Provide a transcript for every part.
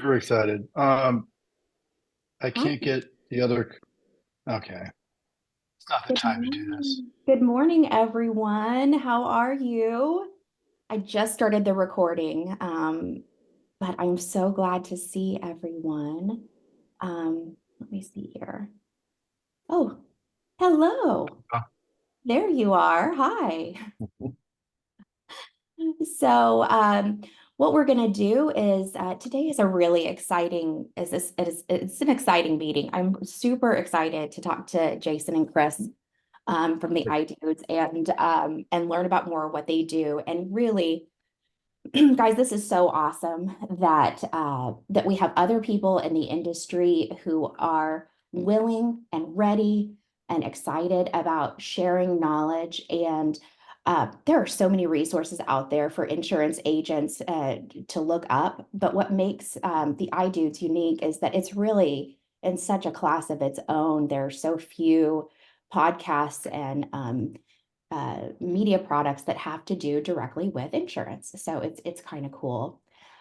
super excited. I Hi, can't get the other. Okay, it's not the good time to do this. morning. Good morning, everyone. How are you? I just started the recording, but I'm so glad to see everyone. Let me see here. Oh, hello. Oh, There you are. Hi. So, what we're going to do is today is a really exciting it's an exciting meeting. I'm super excited to talk to Jason and Chris from the iDudes and learn about more of what they do. And really, guys, this is so awesome that we have other people in the industry who are willing and ready and excited about sharing knowledge. And there are so many resources out there for insurance agents to look up. But what makes the iDudes unique is that it's really in such a class of its own. There are so few podcasts and media products that have to do directly with insurance. So it's kind of cool.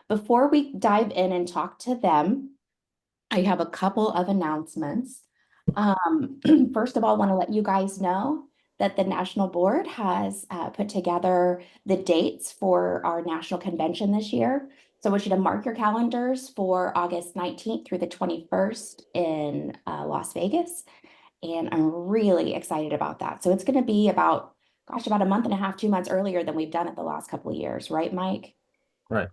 Before we dive in and talk to them, I have a couple of announcements. First of all, I want to let you guys know that the National Board has put together the dates for our national convention this year. So I want you to mark your calendars for August 19th through the 21st in Las Vegas. And I'm really excited about that. So it's going to be about a month and a half, 2 months earlier than we've done it the last couple of years, right, Mike? Right.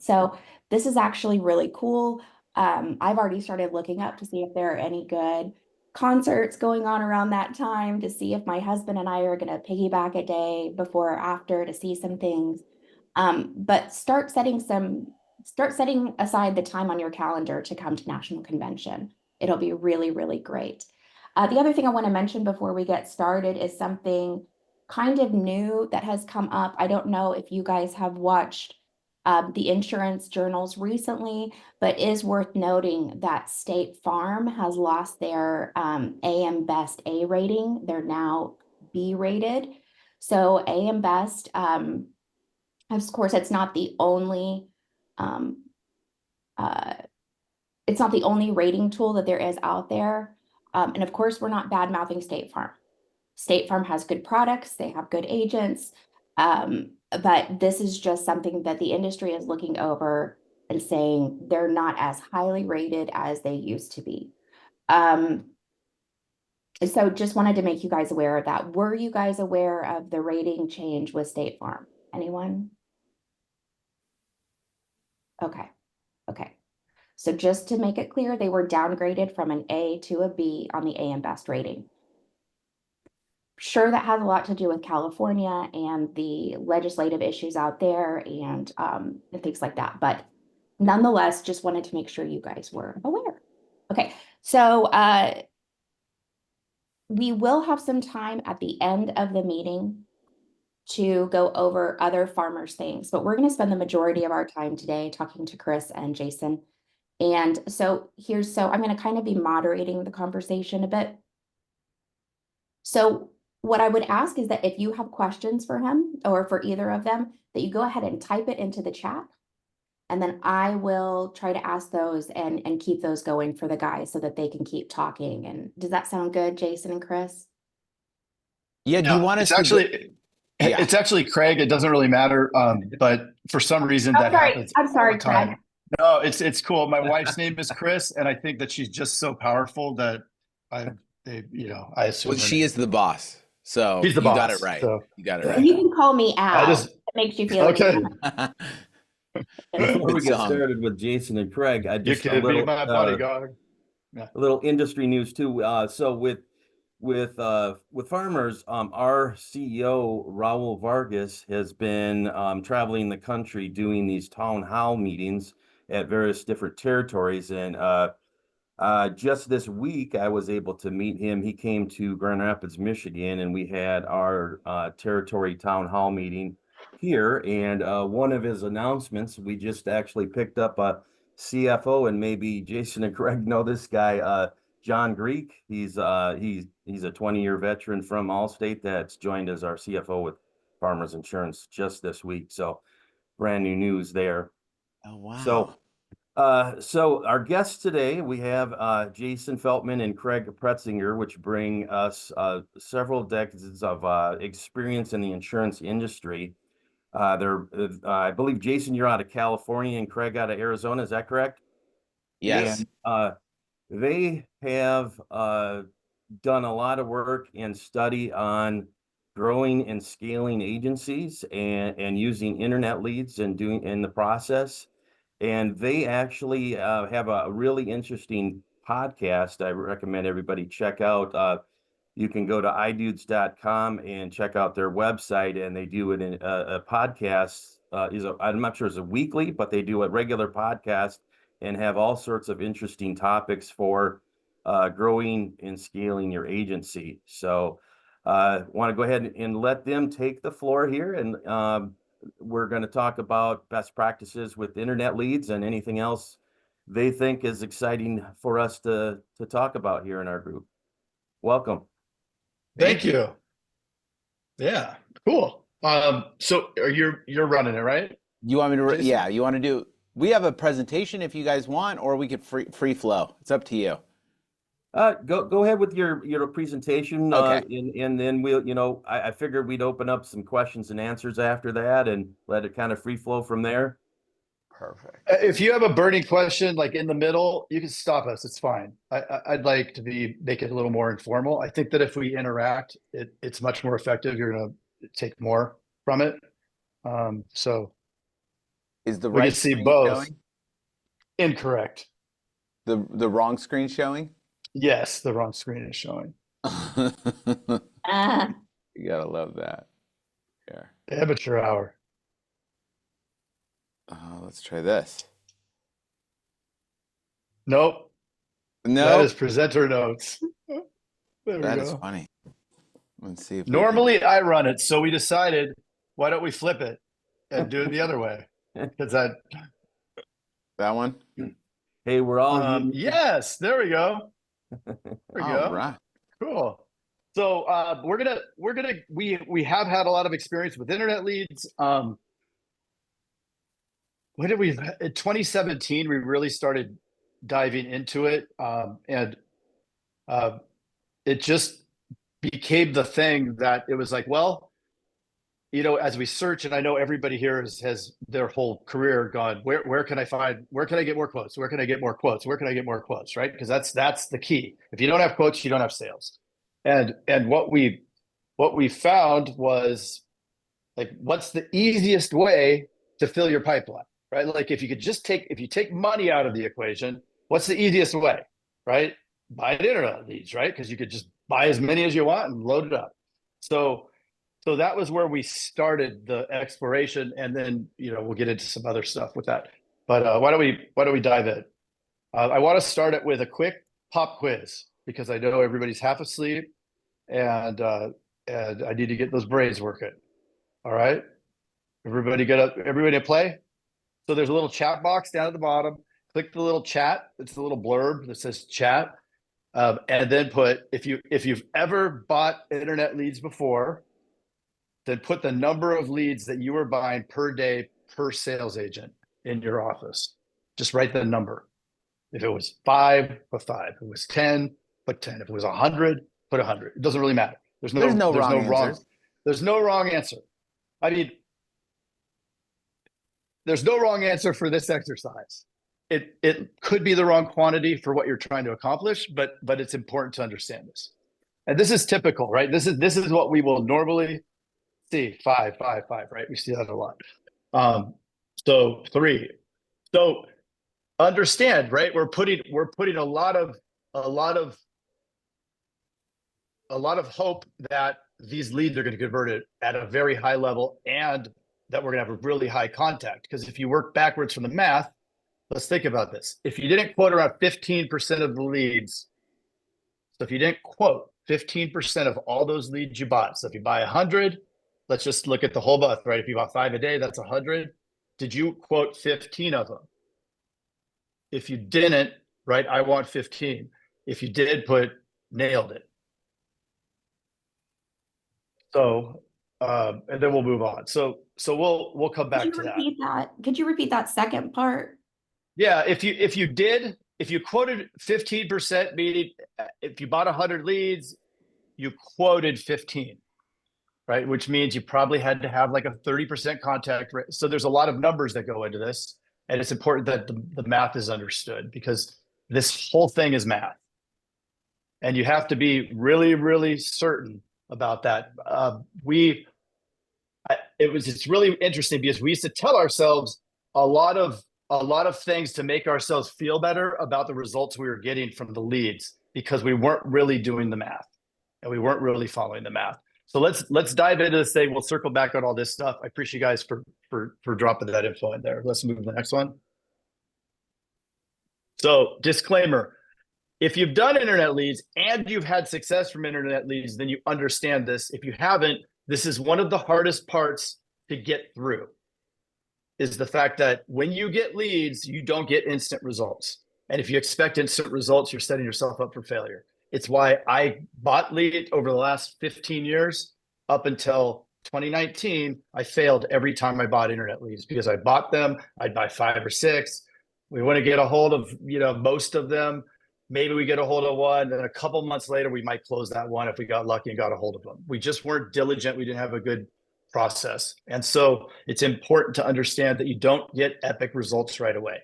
So this is actually really cool. I've already started looking up to see if there are any good concerts going on around that time, to see if my husband and I are going to piggyback a day before or after to see some things. But start setting aside the time on your calendar to come to National Convention. It'll be really, really great. The other thing I want to mention before we get started is something kind of new that has come up. I don't know if you guys have watched the insurance journals recently, but is worth noting that State Farm has lost their AM Best A rating. They're now B rated. So AM Best, of course, um, uh, it's not the only rating tool that there is out there. And of course, we're not bad mouthing State Farm. State Farm has good products, they have good agents. But this is just something that the industry is looking over and saying they're not as highly rated as they used to be. Um, so just wanted to make you guys aware of that. Were you guys aware of the rating change with State Farm? Anyone? Okay, okay. So just to make it clear, they were downgraded from an A to a B on the AM Best rating. Sure, that has a lot to do with California and the legislative issues out there and things like that. But nonetheless, just wanted to make sure you guys were aware. Okay, so we will have some time at the end of the meeting to go over other farmers things, but we're going to spend the majority of our time today talking to Chris and Jason. And so I'm going to kind of be moderating the conversation a bit. So what I would ask is that if you have questions for him or for either of them, that you go ahead and type it into the chat. And then I will try to ask those and keep those going for the guys so that they can keep talking. And does that sound good, Jason and Chris? Yeah, do you Yeah, want it's us to go? actually Yeah. it's actually Craig. It doesn't really matter. But for some reason Oh, that sorry. happens I'm all the sorry, Craig. time. No, it's cool. My wife's name is Chris, and I think that she's just so powerful that I assume Well, her she name. is the boss. So She's the you got it boss. right. So You got it yeah, You right. can call me I Al. just It makes you feel any okay. Before we Good get song. started with Jason and Craig, I You just can be my bodyguard. Yeah. a little industry news too. So with farmers, our CEO Raul Vargas has been traveling the country doing these town hall meetings at various different territories, and just this week I was able to meet him. He came to Grand Rapids, Michigan, and we had our territory town hall meeting here. And one of his announcements, we just actually picked up a CFO, and maybe Jason and Greg know this guy, John Greek. He's a 20-year veteran from Allstate that's joined as our CFO with Farmers Insurance just this week. So brand new news there. Oh, So wow. So our guests today, we have Jason Feltman and Craig Pretzinger, which bring us several decades of experience in the insurance industry. I believe, Jason, you're out of California and Craig out of Arizona. Is that correct? Yes. And they have done a lot of work and study on growing and scaling agencies and using internet leads and doing in the process. And they actually have a really interesting podcast I recommend everybody check out. You can go to iDudes.com and check out their website, and they do it in a podcast. I'm not sure it's a weekly, but they do a regular podcast and have all sorts of interesting topics for growing and scaling your agency. So want to go ahead and let them take the floor here, and we're going to talk about best practices with internet leads and anything else they think is exciting for us to talk about here in our group. Welcome. Thank you. Yeah, cool. So you're running it, right? You want me to? Jason? Yeah. You want to do? We have a presentation if you guys want, or we could free flow. It's up to you. Go ahead with your presentation. Okay. And then we'll, I figured we'd open up some questions and answers after that and let it kind of free flow from there. Perfect. If you have a burning question like in the middle, you can stop us. It's fine. I'd like to make it a little more informal. I think that if we interact, it's much more effective. You're gonna take more from it. So Is the we right can see screen both. showing? Incorrect. The wrong screen showing? Yes, the wrong screen is showing. You Ah, gotta love that. Here. Amateur hour. Let's try this. Nope. That No, is presenter notes. There we that is go. funny. Let's see if we Normally I run it, so we decided, why don't we flip it and do it the other way? Because can... that one. Hey, we're all human. yes, there we go. There we All go. right. Cool. So we have had a lot of experience with internet leads. When did we in 2017 we really started diving into it, and it just became the thing that it was like, well, as we search, and I know everybody here has their whole career gone, where can I get more quotes? Where can I get more quotes? Where can I get more quotes? Right? Because that's the key. If you don't have quotes, you don't have sales. And what we found was, like, what's the easiest way to fill your pipeline, right? Like, if you take money out of the equation, what's the easiest way, right? Buy an internet leads, right? Because you could just buy as many as you want and load it up. So that was where we started the exploration, and then we'll get into some other stuff with that. But why don't we dive in? I want to start it with a quick pop quiz because I know everybody's half asleep, and I need to get those brains working. All right, everybody get up. Everybody play. So there's a little chat box down at the bottom. Click the little chat. It's a little blurb that says chat, and then put if you've ever bought internet leads before. Then put the number of leads that you were buying per day per sales agent in your office. Just write the number. If it was 5, put 5. If it was 10, put 10. If it was 100, put 100. It doesn't really matter. There's no wrong. There's no wrong answer. I mean, there's no wrong answer for this exercise. It could be the wrong quantity for what you're trying to accomplish, but it's important to understand this. And this is typical, right? This is what we will normally see. 5, 5, 5, right? We see that a lot. So 3. So understand, right? We're putting a lot of hope that these leads are going to convert it at a very high level, and that we're going to have a really high contact. Because if you work backwards from the math, let's think about this. If you didn't quote around 15% of the leads, so if you didn't quote 15% of all those leads you bought, so if you buy 100, let's just look at the whole month, right? If you bought 5 a day, that's 100. Did you quote 15 of them? If you didn't, right, I want 15. If you did, put nailed it. So, and then we'll move on. So we'll come back to that. Could you repeat that second part? Yeah, if you quoted 15%, meaning if you bought 100 leads, you quoted 15, right? Which means you probably had to have like a 30% contact rate. So there's a lot of numbers that go into this, and it's important that the math is understood, because this whole thing is math. And you have to be really, really certain about that. It's really interesting because we used to tell ourselves a lot of things to make ourselves feel better about the results we were getting from the leads, because we weren't really doing the math and we weren't really following the math. So let's dive into this thing. We'll circle back on all this stuff. I appreciate you guys for dropping that info in there. Let's move to the next one. So disclaimer, if you've done internet leads and you've had success from internet leads, then you understand this. If you haven't, this is one of the hardest parts to get through, is the fact that when you get leads, you don't get instant results. And if you expect instant results, you're setting yourself up for failure. It's why I bought leads over the last 15 years. Up until 2019, I failed every time I bought internet leads, because I bought them, I'd buy 5 or 6. We want to get a hold of, most of them. Maybe we get a hold of one, then a couple months later, we might close that one if we got lucky and got a hold of them. We just weren't diligent. We didn't have a good process. And so it's important to understand that you don't get epic results right away.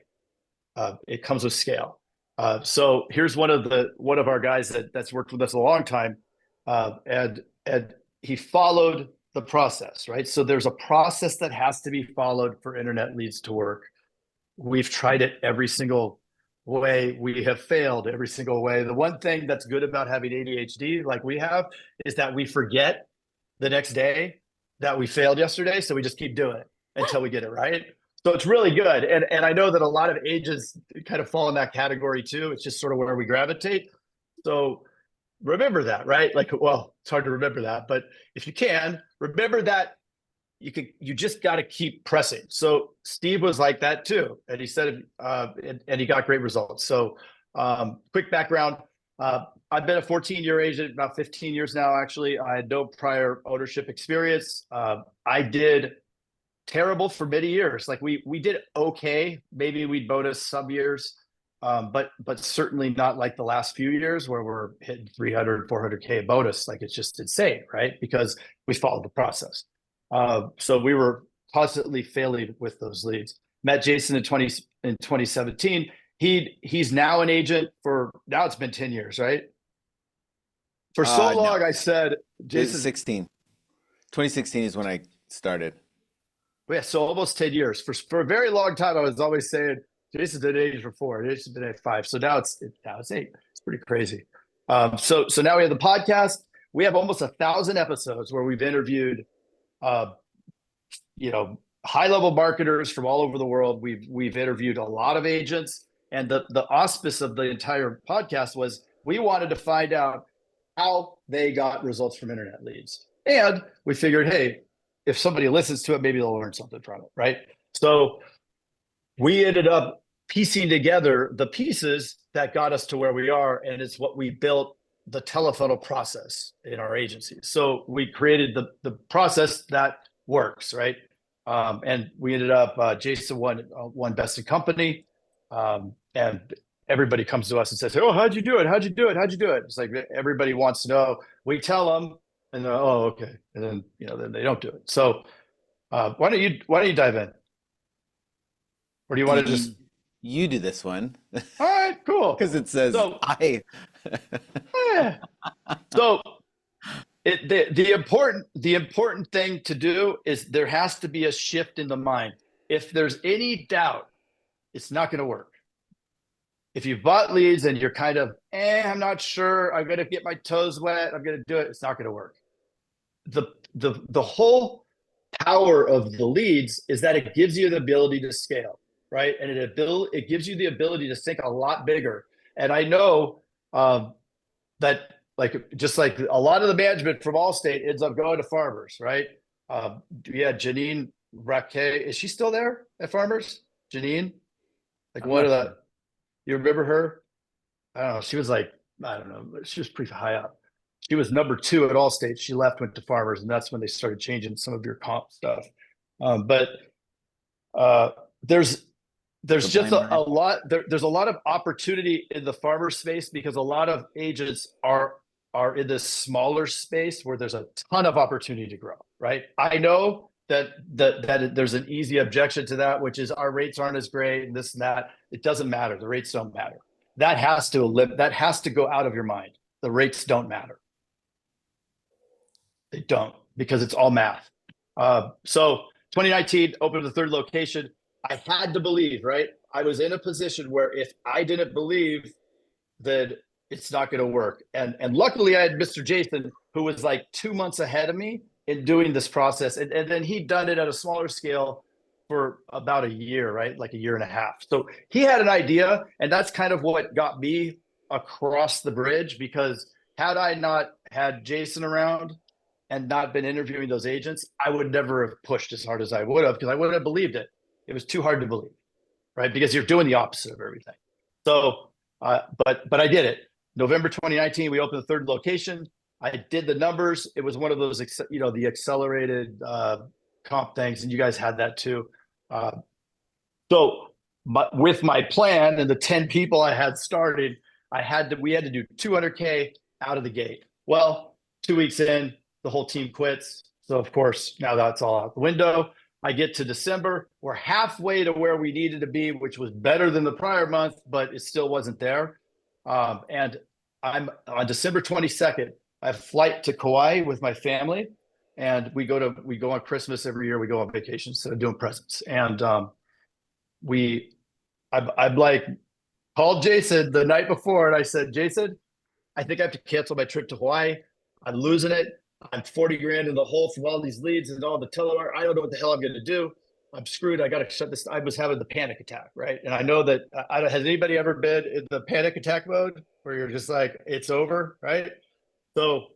It comes with scale. So here's one of our guys that's worked with us a long time, and he followed the process, right? So there's a process that has to be followed for internet leads to work. We've tried it every single way. We have failed every single way. The one thing that's good about having ADHD like we have is that we forget the next day that we failed yesterday. So we just keep doing it until we get it right. So it's really good. And I know that a lot of agents kind of fall in that category too. It's just sort of where we gravitate. So remember that, right? Like, well, it's hard to remember that, but if you can, remember that you just got to keep pressing. So Steve was like that too. And he said, and he got great results. So quick background, I've been a 14-year agent, about 15 years now, actually. I had no prior ownership experience. I did terrible for many years. Like we did okay. Maybe we'd bonus some years, but certainly not like the last few years where we're hitting 300, 400K bonus. Like it's just insane, right? Because we followed the process. So we were constantly failing with those leads. Met Jason in 2017. He's now an agent now it's been 10 years, right? For so long, no. I said, Jason. 16. 2016 is when I started. Yeah, so almost 10 years. For a very long time, I was always saying, Jason's been at agent for 4, Jason's been at 5. So now it's 8. It's pretty crazy. So now we have the podcast. We have almost 1,000 episodes where we've interviewed high-level marketers from all over the world. We've interviewed a lot of agents, and the auspice of the entire podcast was we wanted to find out how they got results from internet leads. And we figured, hey, if somebody listens to it, maybe they'll learn something from it, right? So we ended up piecing together the pieces that got us to where we are, and it's what we built the telefunnel process in our agency. So we created the process that works, right? And we ended up, Jason won Best in Company, and everybody comes to us and says, oh, how'd you do it? How'd you do it? How'd you do it? It's like everybody wants to know. We tell them, and they're, oh, okay. And then, then they don't do it. So why don't you dive in? Or do you want to just... You do this one. All right, cool. Because it says I. Yeah. So the important thing to do is there has to be a shift in the mind. If there's any doubt, it's not going to work. If you've bought leads and you're kind of, I'm not sure, I'm going to get my toes wet, I'm going to do it, it's not going to work. The whole power of the leads is that it gives you the ability to scale, right? And it gives you the ability to think a lot bigger. And I know that just like a lot of the management from Allstate ends up going to Farmers, right? Janine Raquet, is she still there at Farmers? Janine? You remember her? I don't know. She was she was pretty high up. She was number 2 at Allstate. She left, went to Farmers, and that's when they started changing some of your comp stuff. But there's there's The just blind a lot there's a lot of opportunity in the farmer space because a lot of agents are in this smaller space where there's a ton of opportunity to grow, right? I know that there's an easy objection to that, which is our rates aren't as great and this and that. It doesn't matter. The rates don't matter. That has to go out of your mind. The rates don't matter. They don't, because it's all math. So 2019, opened the third location. I had to believe, right? I was in a position where if I didn't believe, that it's not going to work. And luckily I had Mr. Jason, who was like 2 months ahead of me in doing this process. And then he'd done it at a smaller scale for about a year, right? Like a year and a half. So he had an idea, and that's kind of what got me across the bridge, because had I not had Jason around and not been interviewing those agents, I would never have pushed as hard as I would have, because I wouldn't have believed it. It was too hard to believe, right? Because you're doing the opposite of everything. So, but I did it. November 2019, we opened the third location. I did the numbers. It was one of those, the accelerated comp things, and you guys had that too. So with my plan and the 10 people I had started, we had to do 200K out of the gate. Well, 2 weeks in, the whole team quits. So of course, now that's all out the window. I get to December, we're halfway to where we needed to be, which was better than the prior month, but it still wasn't there. And I'm on December 22nd, I have a flight to Kauai with my family, and we go on Christmas every year. We go on vacation instead of doing presents. And I'm like, called Jason the night before, and I said, Jason, I think I have to cancel my trip to Hawaii. I'm losing it. I'm 40 grand in the hole from all these leads and all the telemarketing. I don't know what the hell I'm going to do. I'm screwed. I got to shut this. I was having the panic attack, right? And I know that has anybody ever been in the panic attack mode where you're just like, it's over, right? So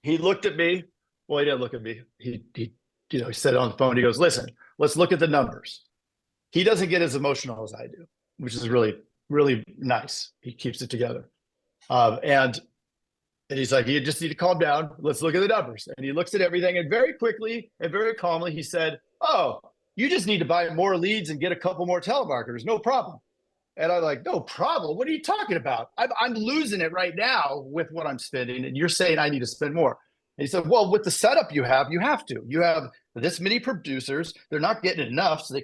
he looked at me. Well, he didn't look at me. He said on the phone, he goes, listen, let's look at the numbers. He doesn't get as emotional as I do, which is really, really nice. He keeps it together. And he's like, you just need to calm down. Let's look at the numbers. And he looks at everything, and very quickly and very calmly, he said, oh, you just need to buy more leads and get a couple more telemarketers. No problem. And I'm like, no problem. What are you talking about? I'm losing it right now with what I'm spending. And you're saying I need to spend more. And he said, well, with the setup you have to. You have this many producers. They're not getting enough, so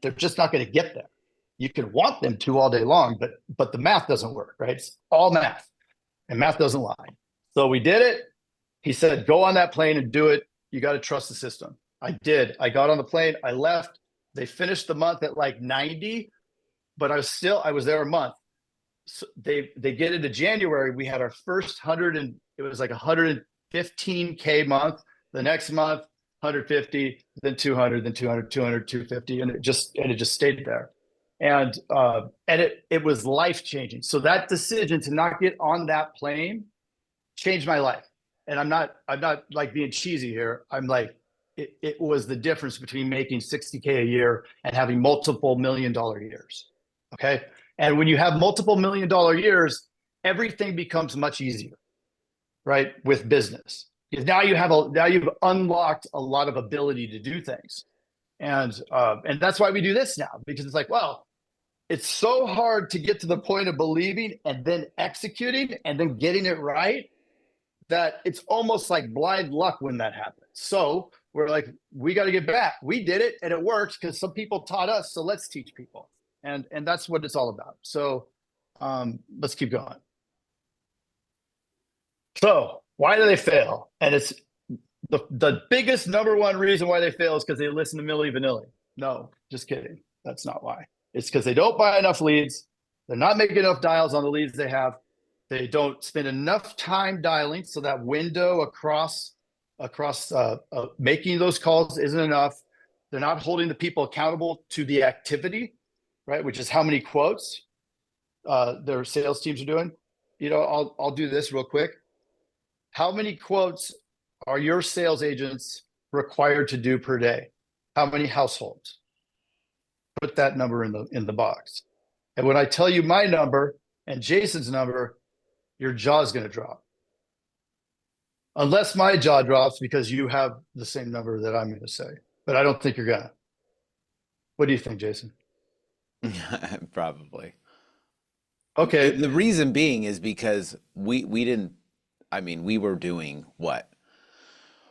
they're just not going to get there. You can want them to all day long, but the math doesn't work, right? It's all math. And math doesn't lie. So we did it. He said, go on that plane and do it. You got to trust the system. I did. I got on the plane. I left. They finished the month at like 90, but I was there a month. So they get into January. We had our first it was like 115K month. The next month, 150, then 200, then 200, 200, 250. And it just stayed there. And it was life-changing. So that decision to not get on that plane changed my life. And I'm not like being cheesy here. I'm like, it was the difference between making 60K a year and having multiple $1 million years. Okay. And when you have multiple $1 million years, everything becomes much easier, right? With business. Because now you've unlocked a lot of ability to do things. And that's why we do this now, because it's like, well, it's so hard to get to the point of believing and then executing and then getting it right that it's almost like blind luck when that happens. So we're like, we got to get back. We did it and it works because some people taught us. So let's teach people. And that's what it's all about. So let's keep going. So why do they fail? And it's the biggest number one reason why they fail is because they listen to Milli Vanilli. No, just kidding. That's not why. It's because they don't buy enough leads. They're not making enough dials on the leads they have. They don't spend enough time dialing, so that window across making those calls isn't enough. They're not holding the people accountable to the activity, right? Which is how many quotes their sales teams are doing. I'll do this real quick. How many quotes are your sales agents required to do per day? How many households? Put that number in the box. And when I tell you my number and Jason's number, your jaw is going to drop. Unless my jaw drops because you have the same number that I'm going to say. But I don't think you're going to. What do you think, Jason? Probably. Okay, The reason being is because we didn't, I mean, we were doing what?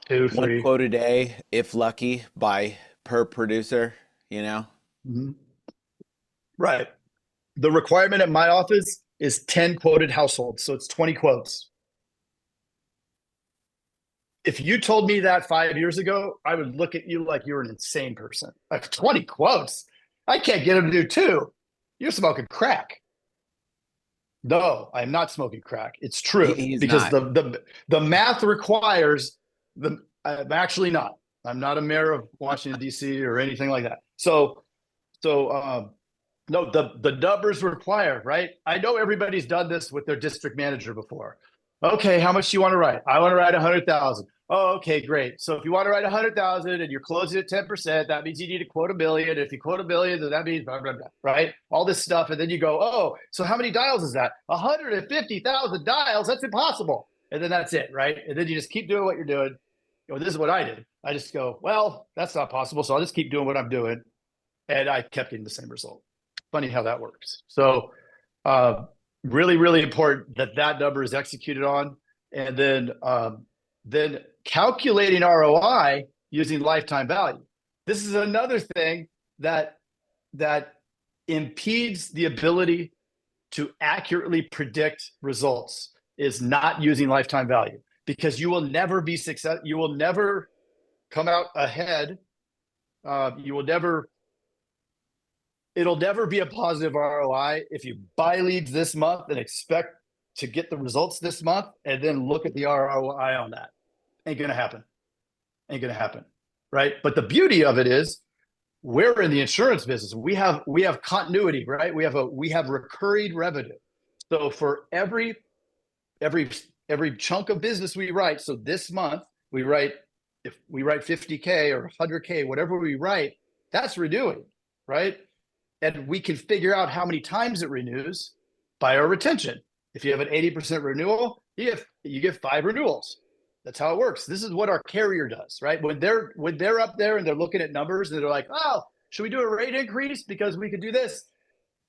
two, One three. quote a day, if lucky, by per producer, you know? Mhm. Right. The requirement at my office is 10 quoted households, so it's 20 quotes. If you told me that 5 years ago, I would look at you like you're an insane person. Like 20 quotes. I can't get him to do two. You're smoking crack. No, I'm not smoking crack. It's true He's because not. the math requires the. I'm actually not. I'm not a mayor of Washington D.C. or anything like that. So no, the numbers require, right? I know everybody's done this with their district manager before. Okay, how much do you want to write? I want to write 100,000. Oh, okay, great. So if you want to write 100,000 and you're closing at 10%, that means you need to quote a million. If you quote a million, then that means blah, blah, blah, right? All this stuff. And then you go, oh, so how many dials is that? 150,000 dials. That's impossible. And then that's it, right? And then you just keep doing what you're doing. This is what I did. I just go, well, that's not possible. So I'll just keep doing what I'm doing. And I kept getting the same result. Funny how that works. So really, really important that number is executed on. And then calculating ROI using lifetime value. This is another thing that impedes the ability to accurately predict results is not using lifetime value, because you will never be successful. You will never come out ahead. It'll never be a positive ROI if you buy leads this month and expect to get the results this month and then look at the ROI on that. Ain't gonna happen. Ain't gonna happen. Right. But the beauty of it is we're in the insurance business. We have continuity, right? We have recurring revenue. So for every chunk of business we write, so this month if we write 50K or 100K, whatever we write, that's renewing, right? And we can figure out how many times it renews by our retention. If you have an 80% renewal, you get 5 renewals. That's how it works. This is what our carrier does, right? When they're up there and they're looking at numbers and they're like, oh, should we do a rate increase because we could do this?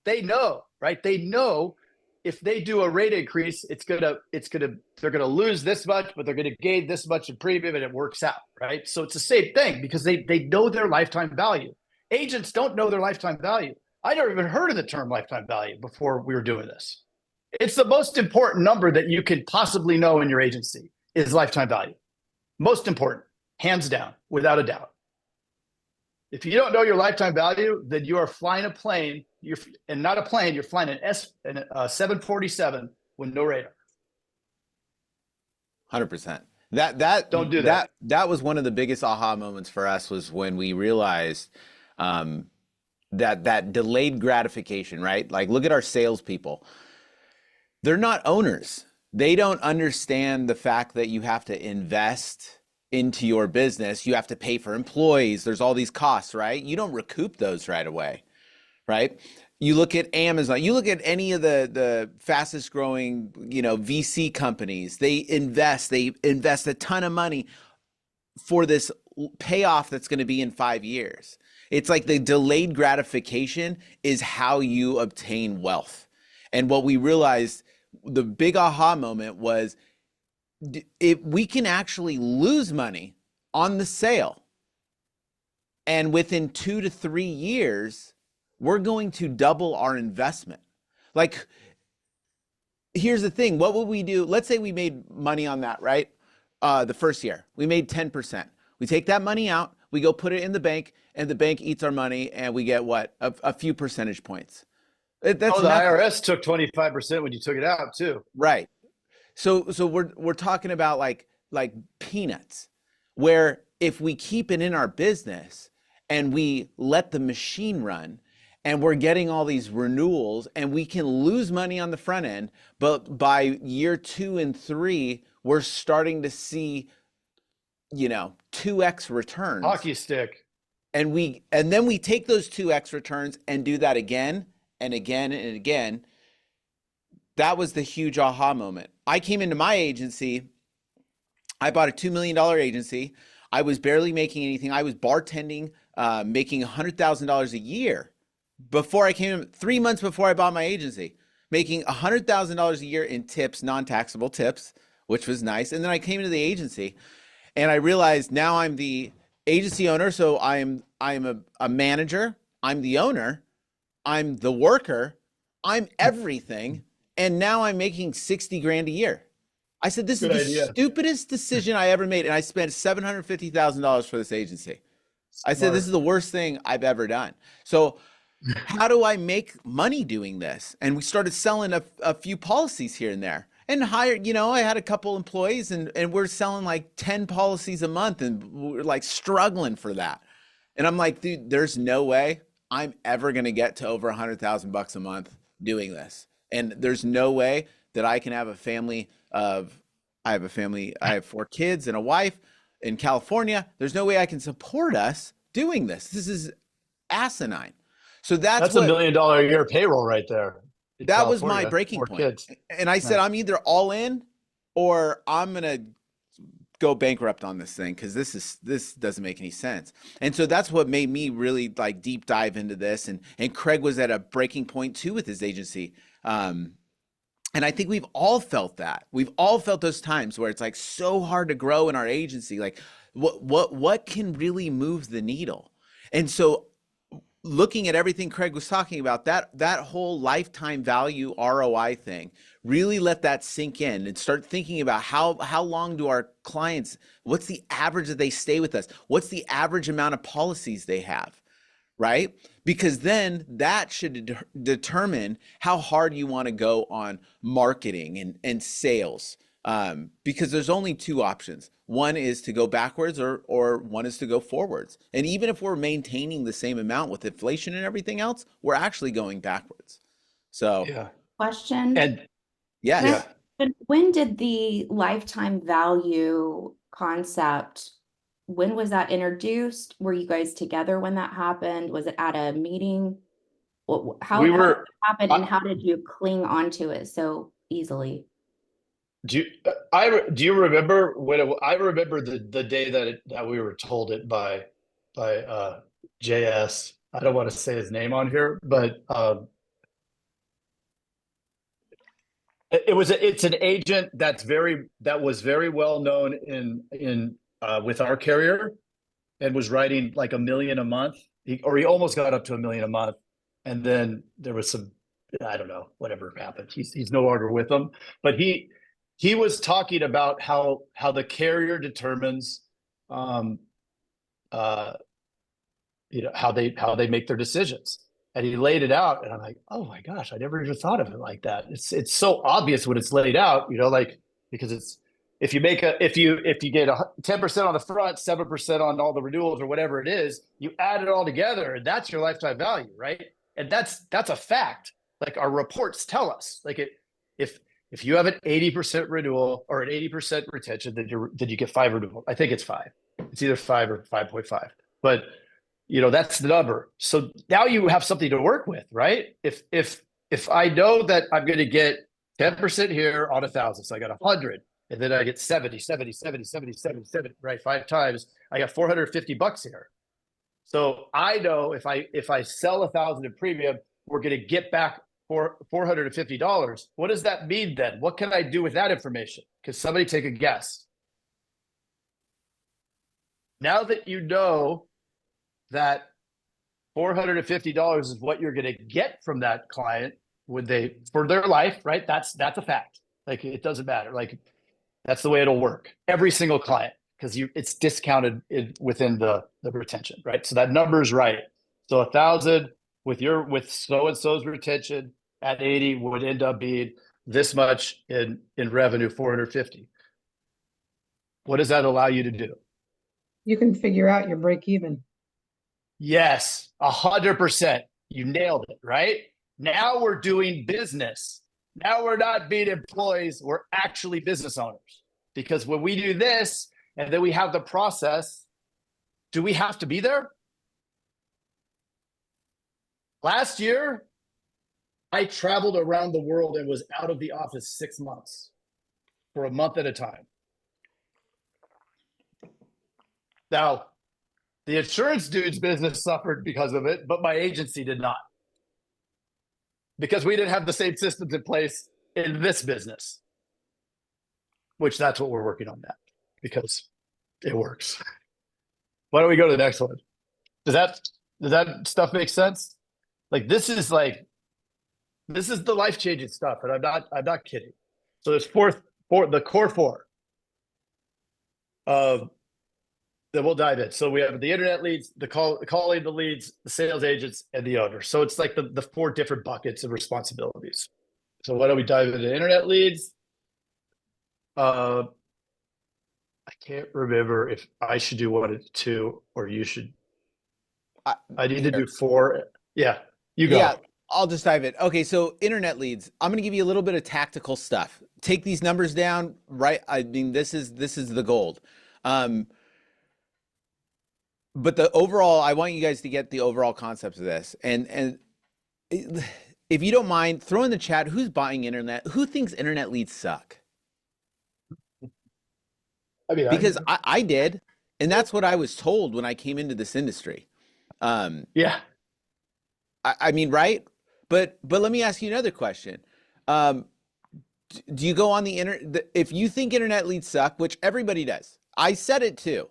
They know, right? They know if they do a rate increase, they're gonna lose this much, but they're gonna gain this much in premium, and it works out, right? So it's the same thing because they know their lifetime value. Agents don't know their lifetime value. I never even heard of the term lifetime value before we were doing this. It's the most important number that you could possibly know in your agency is lifetime value. Most important, hands down, without a doubt. If you don't know your lifetime value, then you are flying a plane. You're flying an 747 with no radar. 100%. That Don't do that. That was one of the biggest aha moments for us, was when we realized that delayed gratification, right? Like, look at our salespeople. They're not owners. They don't understand the fact that you have to invest into your business. You have to pay for employees. There's all these costs, right? You don't recoup those right away, right? You look at Amazon, you look at any of the fastest growing, VC companies, they invest a ton of money for this payoff that's going to be in 5 years. It's like the delayed gratification is how you obtain wealth. And what we realized, the big aha moment was, if we can actually lose money on the sale, and within 2 to 3 years, we're going to double our investment. Like, here's the thing. What would we do? Let's say we made money on that, right? The first year, we made 10%. We take that money out, we go put it in the bank, and the bank eats our money, and we get what? A few percentage points. That's the nothing. IRS took 25% when you took it out too. Right. So we're talking about like peanuts, where if we keep it in our business and we let the machine run, and we're getting all these renewals, and we can lose money on the front end, but by year 2 and 3, we're starting to see 2x returns. Hockey stick. And then we take those 2x returns and do that again and again and again. That was the huge aha moment. I came into my agency. I bought a $2 million agency. I was barely making anything. I was bartending, making $100,000 a year before I came, 3 months before I bought my agency, making $100,000 a year in tips, non-taxable tips, which was nice. And then I came into the agency and I realized now I'm the agency owner. So I'm a manager. I'm the owner. I'm the worker. I'm everything. And now I'm making 60 grand a year. I said, this is the stupidest decision I ever made. And I spent $750,000 for this agency. I said, this is the worst thing I've ever done. So how do I make money doing this? And we started selling a few policies here and there and hired, I had a couple employees and we're selling like 10 policies a month and we're like struggling for that. And I'm like, dude, there's no way I'm ever going to get to over $100,000 a month doing this. And there's no way that I can have a family I have 4 kids and a wife in California. There's no way I can support us doing this. This is asinine. So that's $1 million a year payroll right there. That was my breaking point. Kids. And I said, I'm either all in or I'm going to go bankrupt on this thing because this doesn't make any sense. And so that's what made me really like deep dive into this. And Craig was at a breaking point too with his agency. And I think we've all felt that. We've all felt those times where it's like so hard to grow in our agency. Like what can really move the needle? And so looking at everything Craig was talking about, that whole lifetime value ROI thing, really let that sink in and start thinking about how long do our clients, what's the average that they stay with us? What's the average amount of policies they have, right? Because then that should determine how hard you want to go on marketing and sales. Because there's only 2 options. One is to go backwards or one is to go forwards. And even if we're maintaining the same amount with inflation and everything else, we're actually going backwards. So Question. And yes. When did the lifetime value concept, when was that introduced? Were you guys together when that happened? Was it at a meeting? How did it happen and how did you cling onto it so easily? Do you remember when I remember the day that we were told it by JS. I don't want to say his name on here, but it's an agent that was very well known in with our carrier and was writing like $1 million a month. He almost got up to $1 million a month, and then there was some, I don't know, whatever happened. He's no longer with them, but he was talking about how the carrier determines, how they make their decisions, and he laid it out, and I'm like, oh my gosh, I never even thought of it like that. It's so obvious when it's laid out, like because it's if you get 10% on the front, 7% on all the renewals or whatever it is, you add it all together, and that's your lifetime value, right? And that's a fact. Like our reports tell us, like if you have an 80% renewal or an 80% retention, then you get 5 renewal. I think it's 5. It's either 5 or 5.5. But that's the number. So now you have something to work with, right? If I know that I'm going to get 10% here on 1,000, so I got 100, and then I get 70, right? 5 times, I got $450 here. So I know if I sell 1,000 in premium, we're going to get back for $450. What does that mean then? What can I do with that information? Can somebody take a guess? Now that you know that $450 is what you're going to get from that client for their life, right? That's a fact. Like it doesn't matter. Like that's the way it'll work. Every single client, because it's discounted within the retention, right? So that number is right. So 1,000 with so-and-so's retention at 80 would end up being this much in revenue, 450. What does that allow you to do? You can figure out your break even. Yes, 100%. You nailed it, right? Now we're doing business. Now we're not being employees. We're actually business owners. Because when we do this and then we have the process, do we have to be there? Last year, I traveled around the world and was out of the office 6 months for a month at a time. Now, the insurance dude's business suffered because of it, but my agency did not. because we didn't have the same systems in place in this business, which that's what we're working on now because it works. Why don't we go to the next one? Does that stuff make sense? Like this is the life-changing stuff, and I'm not kidding. So there's the core four. Then we'll dive in. So we have the internet leads, calling the leads, the sales agents, and the owner. So it's like the four different buckets of responsibilities. So why don't we dive into internet leads? I can't remember if I should do 1 and 2 or you should. I need to do 4. Yeah, you go. Yeah, I'll just dive in. Okay, so internet leads. I'm going to give you a little bit of tactical stuff. Take these numbers down, right? I mean, this is the gold. But the overall, I want you guys to get the overall concepts of this. And if you don't mind, throw in the chat, who's buying internet? Who thinks internet leads suck? I mean, Because I did. And that's what I was told when I came into this industry. yeah. I mean, right? But let me ask you another question. Do you go on the internet? If you think internet leads suck, which everybody does, I said it too.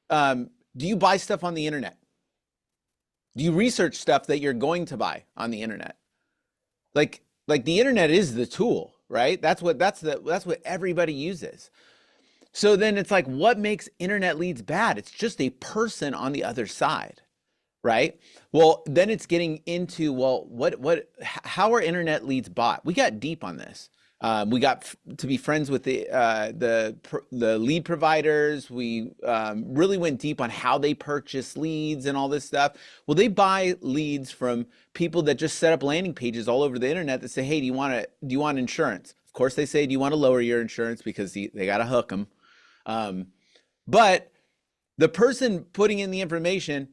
Do you buy stuff on the internet? Do you research stuff that you're going to buy on the internet? Like the internet is the tool, right? That's what everybody uses. So then it's like, what makes internet leads bad? It's just a person on the other side, right? Well, then it's getting into, well, how are internet leads bought? We got deep on this. We got to be friends with the lead providers. We really went deep on how they purchase leads and all this stuff. Well, they buy leads from people that just set up landing pages all over the internet that say, "Hey, do you want insurance?" Of course, they say, "Do you want to lower your insurance?" Because they got to hook them. But the person putting in the information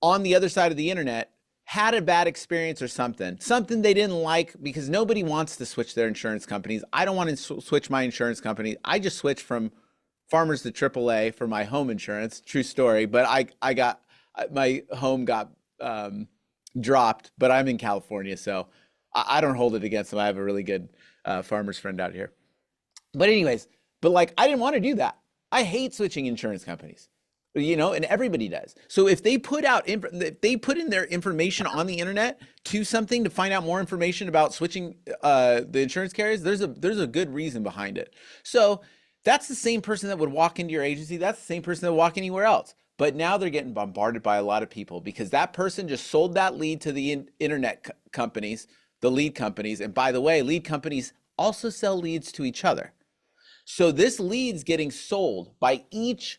on the other side of the internet had a bad experience or something they didn't like, because nobody wants to switch their insurance companies. I don't want to switch my insurance company. I just switched from Farmers to AAA for my home insurance. True story. But my home got dropped, but I'm in California, so I don't hold it against them. I have a really good Farmers friend out here. But anyways, like, I didn't want to do that. I hate switching insurance companies. And everybody does. So if they put in their information on the internet to something to find out more information about switching the insurance carriers, there's a good reason behind it. So that's the same person that would walk into your agency. That's the same person that would walk anywhere else. But now they're getting bombarded by a lot of people because that person just sold that lead to the internet companies, the lead companies. And by the way, lead companies also sell leads to each other. So this lead's getting sold by each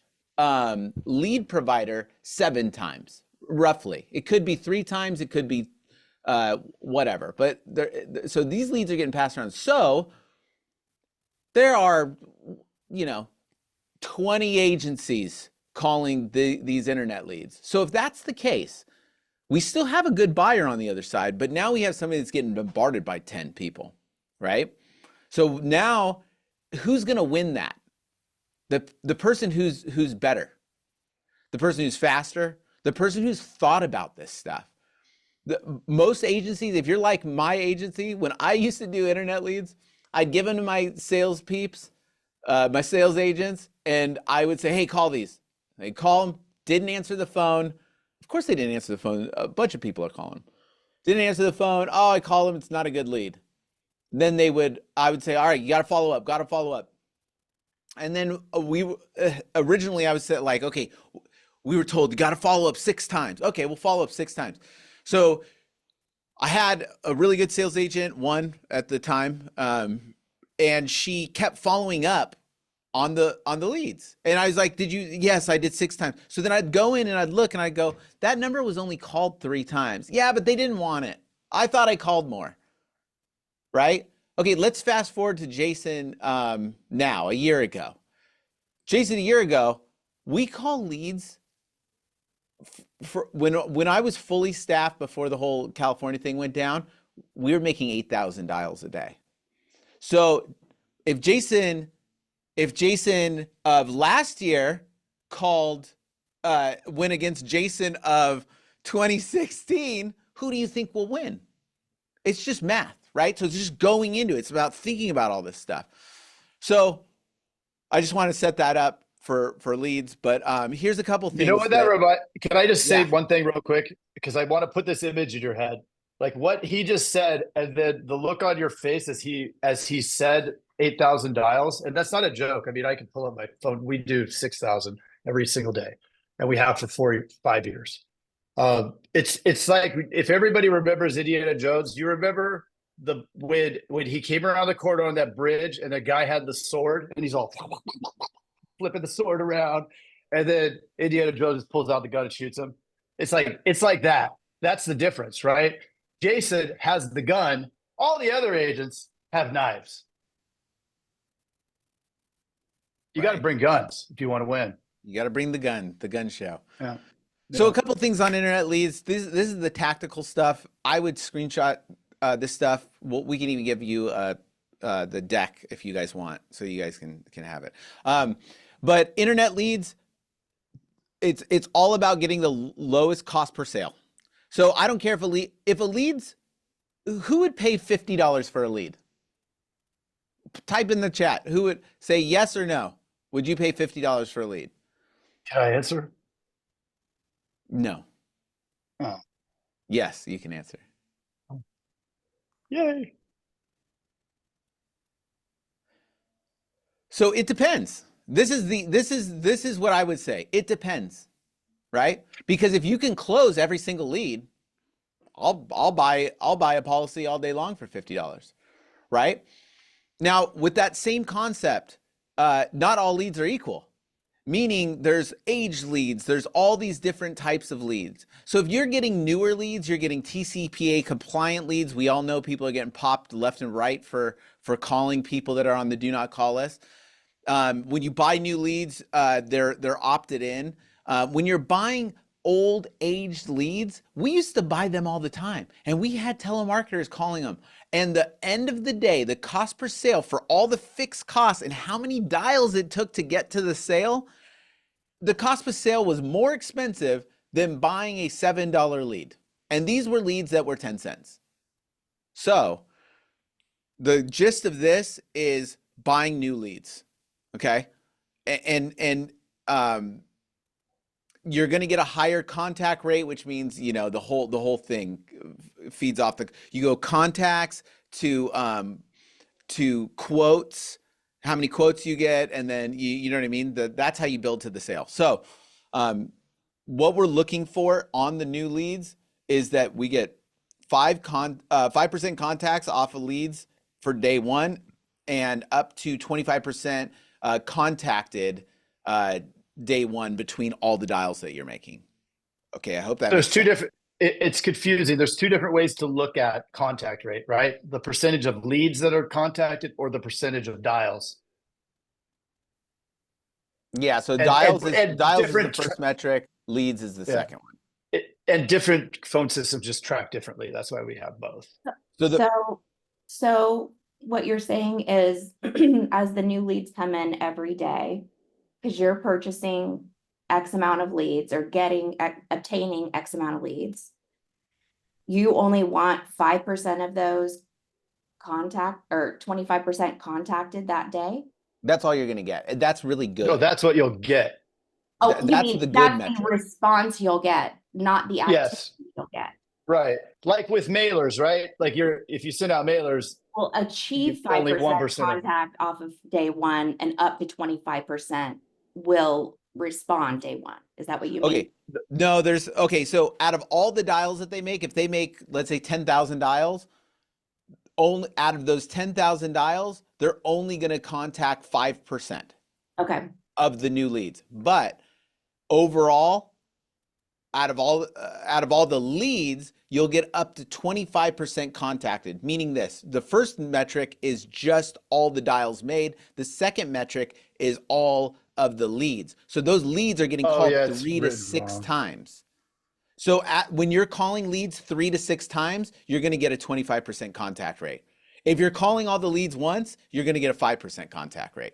lead provider 7 times, roughly. It could be 3 times, it could be whatever. But so these leads are getting passed around. So there are, 20 agencies calling these internet leads. So if that's the case, we still have a good buyer on the other side, but now we have somebody that's getting bombarded by 10 people, right? So now who's going to win that? The person who's better, the person who's faster, the person who's thought about this stuff. Most agencies, if you're like my agency, when I used to do internet leads, I'd give them to my sales peeps, my sales agents, and I would say, "Hey, call these." They'd call them, didn't answer the phone. Of course they didn't answer the phone. A bunch of people are calling. Didn't answer the phone. "Oh, I call them, it's not a good lead." Then I would say, "All right, you got to follow up. And then originally I was like, okay, we were told you got to follow up 6 times. Okay, we'll follow up 6 times. So I had a really good sales agent, one at the time, and she kept following up on the leads. And I was like, "Did you?" "Yes, I did 6 times." So then I'd go in and I'd look and I'd go, "That number was only called 3 times. Yeah, but they didn't want it. I thought I called more." Right? Okay, let's fast forward to Jason now, a year ago. Jason, a year ago, we call leads for when I was fully staffed before the whole California thing went down, we were making 8,000 dials a day. So if Jason of last year went against Jason of 2016, who do you think will win? It's just math, right? So it's just going into it. It's about thinking about all this stuff. So I just want to set that up for leads, but here's a couple things. You know what that remind? Can I just say Yeah. one thing real quick? Because I want to put this image in your head, like what he just said, and then the look on your face as he said 8,000 dials, and that's not a joke. I mean, I can pull up my phone. We do 6,000 every single day, and we have for 5 years. It's like if everybody remembers Indiana Jones, you remember when he came around the corner on that bridge, and the guy had the sword, and he's all flipping the sword around, and then Indiana Jones pulls out the gun and shoots him. It's like that. That's the difference, right? Jason has the gun. All the other agents have knives. You got to bring guns if you want to win. You got to bring the gun show. Yeah. So a couple things on internet leads. This is the tactical stuff. I would screenshot this stuff. We can even give you the deck if you guys want, so you guys can have it. But internet leads, it's all about getting the lowest cost per sale. So I don't care if a lead's, who would pay $50 for a lead? Type in the chat. Who would say yes or no? Would you pay $50 for a lead? Can I answer? No. Oh. Yes, you can answer. Yay. So it depends. This is what I would say. It depends, right? Because if you can close every single lead, I'll buy a policy all day long for $50, right? Now, with that same concept, not all leads are equal. Meaning there's age leads, there's all these different types of leads. So if you're getting newer leads, you're getting TCPA compliant leads. We all know people are getting popped left and right for calling people that are on the do not call list. When you buy new leads, they're opted in. When you're buying old aged leads, we used to buy them all the time, and we had telemarketers calling them. And the end of the day, the cost per sale for all the fixed costs and how many dials it took to get to the sale, the cost per sale was more expensive than buying a $7 lead. And these were leads that were 10 cents. So the gist of this is buying new leads. Okay. And you're going to get a higher contact rate, which means, you know, the whole thing feeds off you go contacts to quotes, how many quotes you get. And then you know what I mean? That's how you build to the sale. So, what we're looking for on the new leads is that we get 5% contacts off of leads for day one, and up to 25% contacted day one between all the dials that you're making. Okay, I hope that There's two different, it's confusing. There's two different ways to look at contact rate, right? The percentage of leads that are contacted or the percentage of dials. Yeah, so And- dials and is the different first metric, leads is the second one. And different phone systems just track differently. That's why we have both. So what you're saying is as the new leads come in every day, because you're purchasing X amount of leads or obtaining X amount of leads, you only want 5% of those contact or 25% contacted that day? That's all you're going to get. That's really good. No, that's what you'll get. Oh, you That's mean the good that's metric. the response you'll get, not the activity Yes. you'll get. Right. Like with mailers, right? Like if you send out mailers, Will achieve You- only 5% 1% of- contact off of day one, and up to 25% will respond day one. Is that what you mean? Okay. No, so out of all the dials that they make, if they make, let's say 10,000 dials, only out of those 10,000 dials, they're only going to contact 5% Okay. of the new leads. But overall, out of all the leads, you'll get up to 25% contacted, meaning this. The first metric is just all the dials made. The second metric is all of the leads. So those leads are getting called yeah, it's 3 to written 6 wrong. times. So when you're calling leads 3 to 6 times, you're going to get a 25% contact rate. If you're calling all the leads once, you're going to get a 5% contact rate.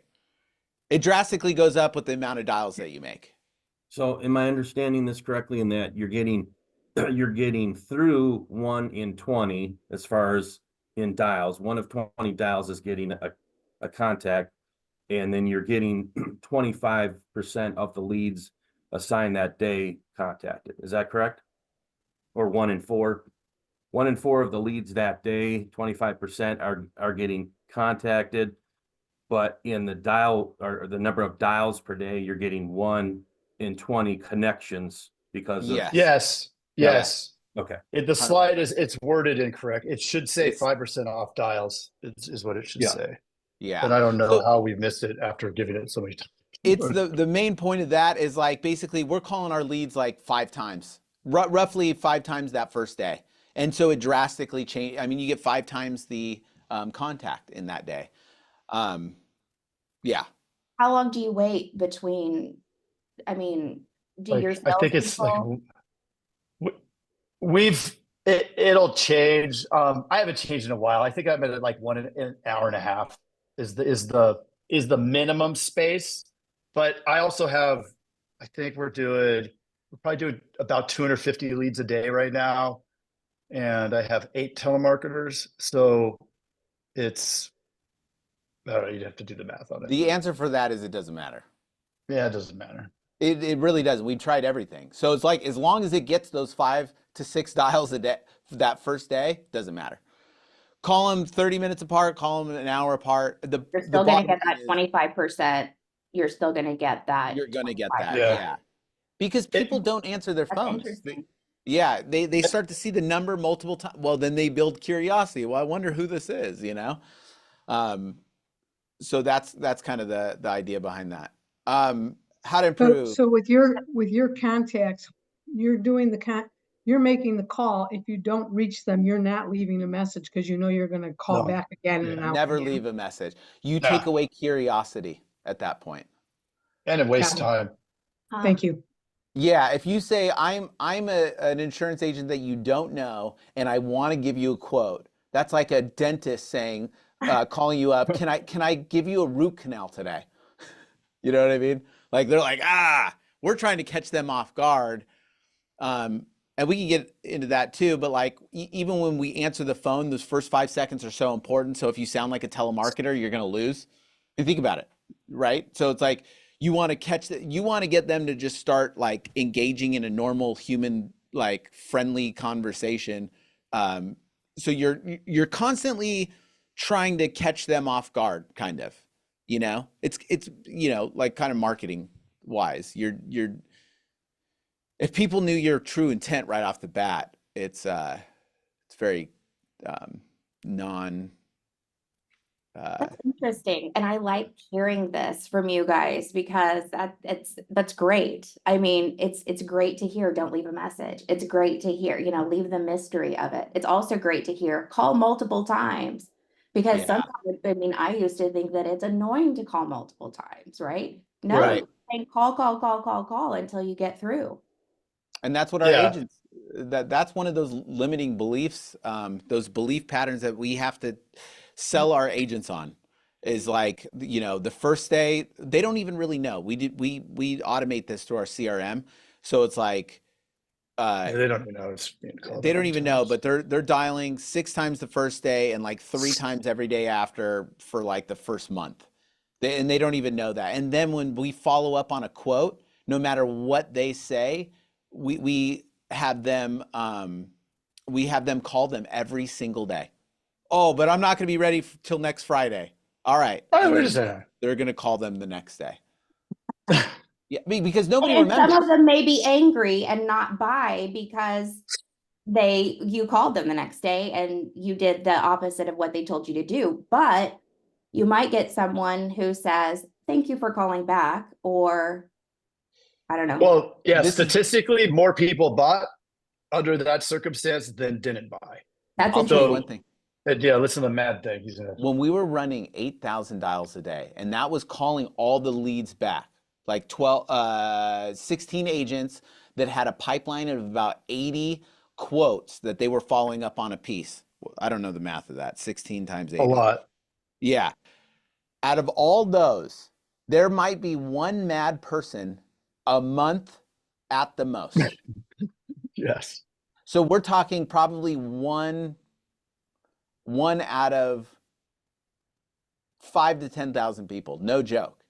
It drastically goes up with the amount of dials that you make. So am I understanding this correctly in that you're getting you're getting through 1 in 20 as far as in dials. 1 of 20 dials is getting a contact, and then you're getting 25% of the leads assigned that day contacted. Is that correct? Or 1 in 4? 1 in 4 of the leads that day, 25% are getting contacted. But in the dial or the number of dials per day, you're getting 1 in 20 connections because of Yes. Yes, yes. okay. The slide it's worded incorrect. It should say It's- 5% off dials is what it should Yeah. say. Yeah. And I don't know So- how we missed it after giving it so many times. It's the main point of that is like basically we're calling our leads like 5 times, roughly 5 times that first day. And so it drastically changed. I mean, you get 5 times the contact in that day. Yeah. How long do you wait between, I mean, do Like, your I think it's like salespeople? it'll change. I haven't changed in a while. I think I'm at like an hour and a half is the minimum space. But I also have, I think we're probably doing about 250 leads a day right now. And I have 8 telemarketers. So it's, I don't know, you'd have to do the math on it. The answer for that is it doesn't matter. Yeah, it doesn't matter. It really doesn't. We've tried everything. So it's like as long as it gets those 5 to 6 dials a day that first day, doesn't matter. Call them 30 minutes apart, call them an hour apart. You're still gonna bottom get that line is 25%. You're still gonna get that. you're gonna get that. 25%. Yeah. Because people don't answer their That's phones. interesting. Yeah, they start to see the number multiple times. Well, then they build curiosity. Well, I wonder who this is, you know? So that's kind of the idea behind that. How to improve. So with your contacts, you're doing you're making the call. If you don't reach them, you're not leaving a message because you know you're going to call No. back again Yeah. and out. Never again. leave a message. You Nah. take away curiosity at that point. And it wastes Got it. time. Thank you. Yeah, if you say I'm an insurance agent that you don't know and I want to give you a quote, that's like a dentist saying, calling you up, can I give you a root canal today? You know what I mean? Like they're like, we're trying to catch them off guard. And we can get into that too, but like even when we answer the phone, those first 5 seconds are so important. So if you sound like a telemarketer, you're going to lose. And think about it, right? So it's like you want to you want to get them to just start like engaging in a normal human, like friendly conversation. So you're constantly trying to catch them off guard, kind of. You know, it's like kind of marketing wise. If people knew your true intent right off the bat, it's very non. That's interesting. And I like hearing this from you guys because that's great. I mean, it's great to hear, don't leave a message. It's great to hear, leave the mystery of it. It's also great to hear, call multiple times. Because Yeah. sometimes, I mean, I used to think that it's annoying to call multiple times, right? No, Right. call until you get through. And that's what our Yeah. agents, that's one of those limiting beliefs, those belief patterns that we have to sell our agents on is like, the first day, they don't even really know. We automate this through our CRM. So it's like, They don't even know it's being called. they don't even know, but they're dialing 6 times the first day and like 3 times every day after for like the first month. And they don't even know that. And then when we follow up on a quote, no matter what they say, we have them call them every single day. Oh, but I'm not going to be ready till next Friday. All right. Oh, wait a second. They're going to call them the next day. Yeah, because nobody And remembers. some of them may be angry and not buy because you called them the next day and you did the opposite of what they told you to do. But you might get someone who says, thank you for calling back, or I don't know. Well, yeah, This is- statistically, more people bought under that circumstance than didn't buy. That's I'll tell you interesting. one thing. And yeah, listen to the mad thing. He's gonna. When we were running 8,000 dials a day, and that was calling all the leads back, like 16 agents that had a pipeline of about 80 quotes that they were following up on a piece. I don't know the math of that. 16 times 80. A lot. Yeah. Out of all those, there might be one mad person a month at the most. Yes. So we're talking probably one out of 5 to 10,000 people, no joke.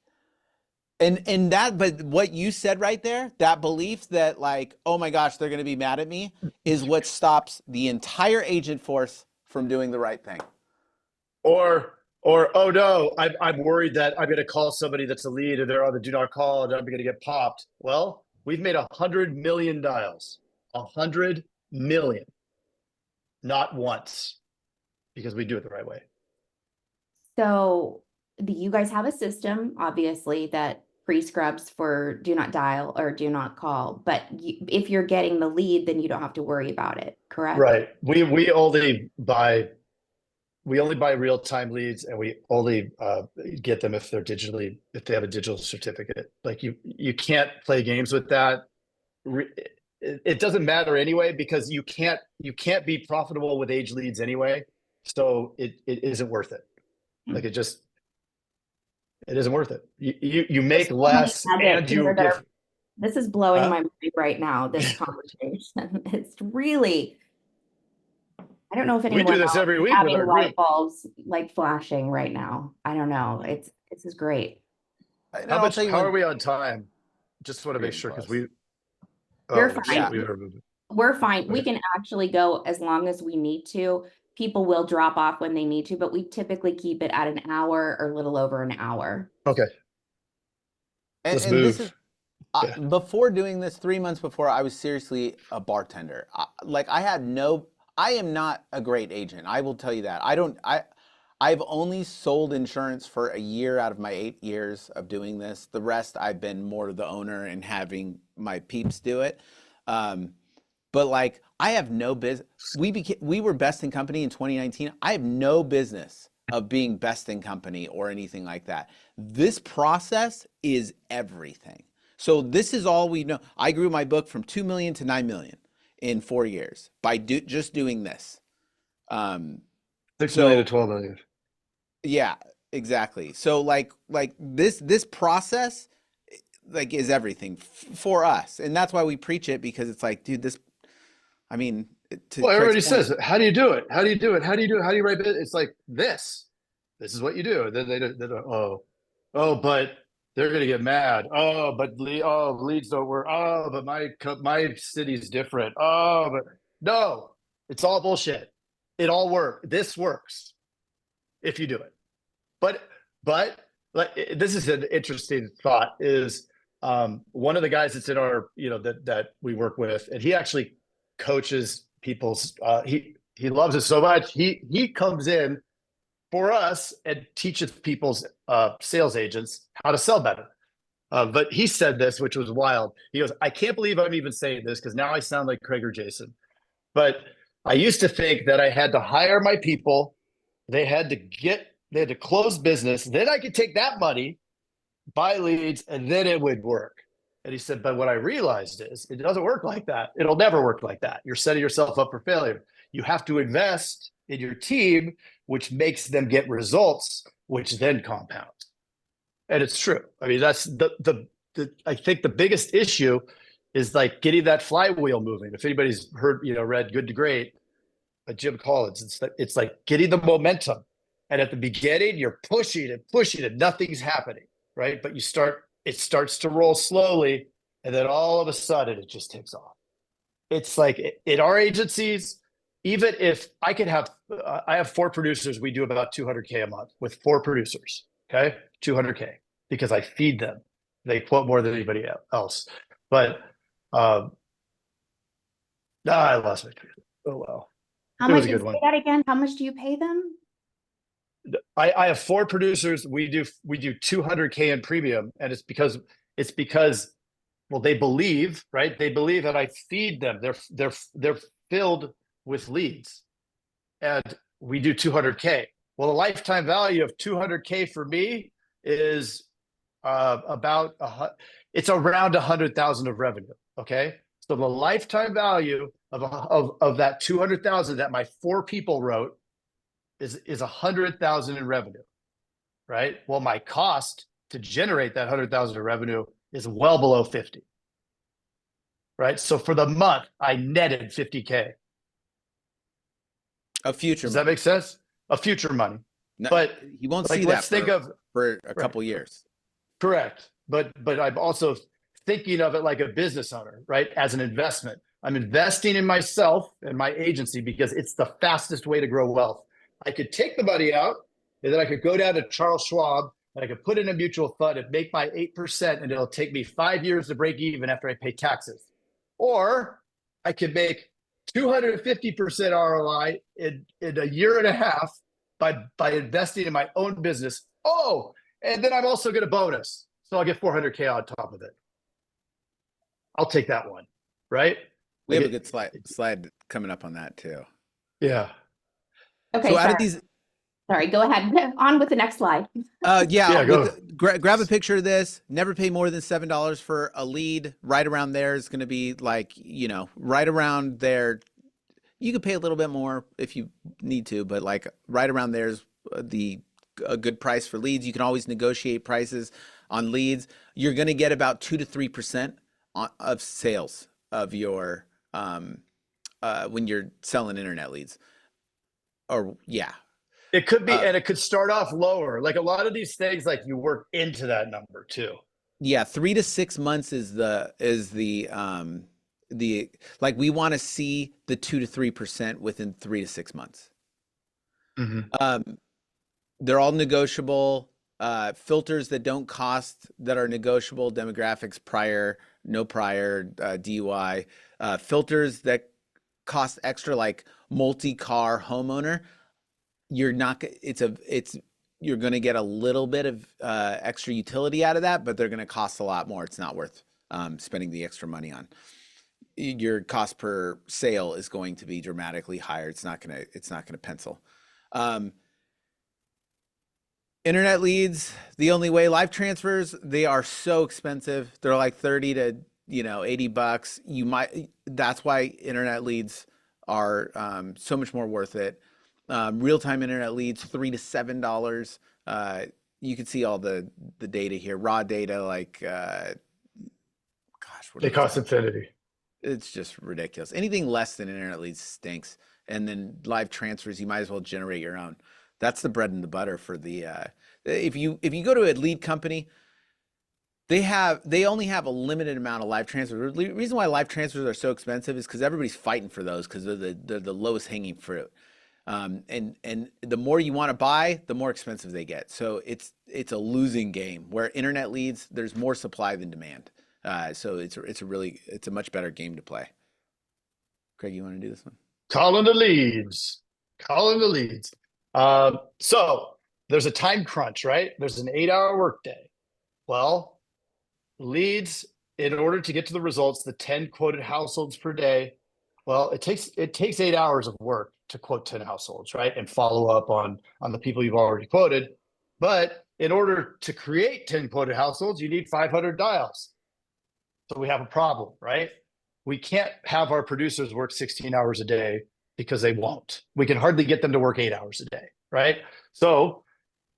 And that, but what you said right there, that belief that like, oh my gosh, they're going to be mad at me, is what stops the entire agent force from doing the right thing. Or oh no, I'm worried that I'm going to call somebody that's a lead and they're on the do not call and I'm going to get popped. Well, we've made 100 million dials, 100 million, not once, because we do it the right way. So you guys have a system, obviously, that pre-scrubs for do not dial or do not call, but if you're getting the lead, then you don't have to worry about it, correct? Right. We only buy real-time leads, and we only get them if they have a digital certificate. Like you can't play games with that. It doesn't matter anyway, because you can't be profitable with age leads anyway. So it isn't worth it. Like it isn't worth it. You make less and you give. This is blowing my mind right now, this conversation. It's really, I don't know if anyone We do this else every is week with having our light group. bulbs like flashing right now. I don't know. This is great. How are we on time? Just want to make sure, because You're shit, fine. We're fine. We Okay. can actually go as long as we need to. People will drop off when they need to, but we typically keep it at an hour or a little over an hour. Okay. Let's move. This is, before doing this, 3 months before, I was seriously a bartender. I am not a great agent. I will tell you that. I've only sold insurance for a year out of my 8 years of doing this. The rest, I've been more the owner and having my peeps do it. But like, I have no business. We were best in company in 2019. I have no business of being best in company or anything like that. This process is everything. So this is all we know. I grew my book from 2 million to 9 million in 4 years by just doing this. 6 million to 12 million. Yeah, exactly. So like this process like is everything for us. And that's why we preach it, because it's like, dude, Everybody says, how do you do it? How do you do it? How do you do it? How do you write it? It's like this is what you do. And then they don't, but they're going to get mad. Leads don't work. But my city's different. But no, it's all bullshit. It all works. This works if you do it. But like, this is an interesting thought, is one of the guys that's in our, that we work with, and he actually coaches people's, he loves it so much. He comes in for us and teaches people's sales agents how to sell better. But he said this, which was wild. He goes, I can't believe I'm even saying this, because now I sound like Craig or Jason. But I used to think that I had to hire my people. They had to close business. Then I could take that money, buy leads, and then it would work. And he said, but what I realized is it doesn't work like that. It'll never work like that. You're setting yourself up for failure. You have to invest in your team, which makes them get results, which then compounds. And it's true. I mean, that's I think the biggest issue is like getting that flywheel moving. If anybody's read Good to Great by Jim Collins, it's like getting the momentum. And at the beginning, you're pushing and nothing's happening, right? But it starts to roll slowly, and then all of a sudden it just takes off. It's like in our agencies, even if I have 4 producers, we do about 200K a month with 4 producers, okay? 200K, because I feed them. They quote more than anybody else. But I lost my train. Oh, well. How much, say that again? How much do you pay them? I have 4 producers. We do 200K in premium, and it's because well, they believe, right? They believe that I feed them. They're filled with leads, and we do 200K. Well, the lifetime value of 200K for me is it's around 100,000 of revenue. Okay, so the lifetime value of that 200,000 that my 4 people wrote is 100,000 in revenue, right? Well, my cost to generate that 100,000 in revenue is well below 50, right? So for the month, I netted 50K. A future Does that money. make sense? A future money. No, But you won't like, see that let's think of for a right, couple years. correct. But I'm also thinking of it like a business owner, right? As an investment. I'm investing in myself and my agency because it's the fastest way to grow wealth. I could take the money out and then I could go down to Charles Schwab and I could put in a mutual fund and make my 8%, and it'll take me 5 years to break even after I pay taxes. Or I could make 250% ROI in a year and a half by investing in my own business. Oh, and then I'm also going to bonus. So I'll get 400K on top of it. I'll take that one, right? We Like have a good slide coming up on that too. yeah. Okay, So out of sorry. these, Sorry, go ahead. On with the next slide. Yeah, go. grab a picture of this. Never pay more than $7 for a lead. Right around there is going to be like, right around there. You could pay a little bit more if you need to, but like right around there is a good price for leads. You can always negotiate prices on leads. You're going to get about 2 to 3% of sales of your when you're selling internet leads. Or yeah, It could be, and it could start off lower. Like a lot of these things, like you work into that number too. yeah, 3 to 6 months is the like we want to see the 2 to 3% within 3 to 6 months. They're all negotiable. Filters that don't cost that are negotiable, demographics, no prior, DUI. Filters that cost extra, like multi-car homeowner. You're going to get a little bit of extra utility out of that, but they're going to cost a lot more. It's not worth spending the extra money on. Your cost per sale is going to be dramatically higher. It's not going to pencil. Internet leads, the only way. Live transfers, they are so expensive. They're like 30 to $80. That's why internet leads are so much more worth it. Real-time internet leads, $3 to $7. You can see all the data here, raw data, like gosh, They cost infinity. It's just ridiculous. Anything less than internet leads stinks. And then live transfers, you might as well generate your own. That's the bread and the butter for the if you go to a lead company, they only have a limited amount of live transfers. The reason why live transfers are so expensive is because everybody's fighting for those because they're the lowest hanging fruit. And the more you want to buy, the more expensive they get. So it's a losing game. Where internet leads, there's more supply than demand. So it's a much better game to play. Craig, you want to do this one? Calling the leads. So there's a time crunch, right? There's an 8-hour workday. Well, leads, in order to get to the results, the 10 quoted households per day, well, it takes 8 hours of work to quote 10 households, right? And follow up on the people you've already quoted. But in order to create 10 quoted households, you need 500 dials. So we have a problem, right? We can't have our producers work 16 hours a day because they won't. We can hardly get them to work 8 hours a day, right? So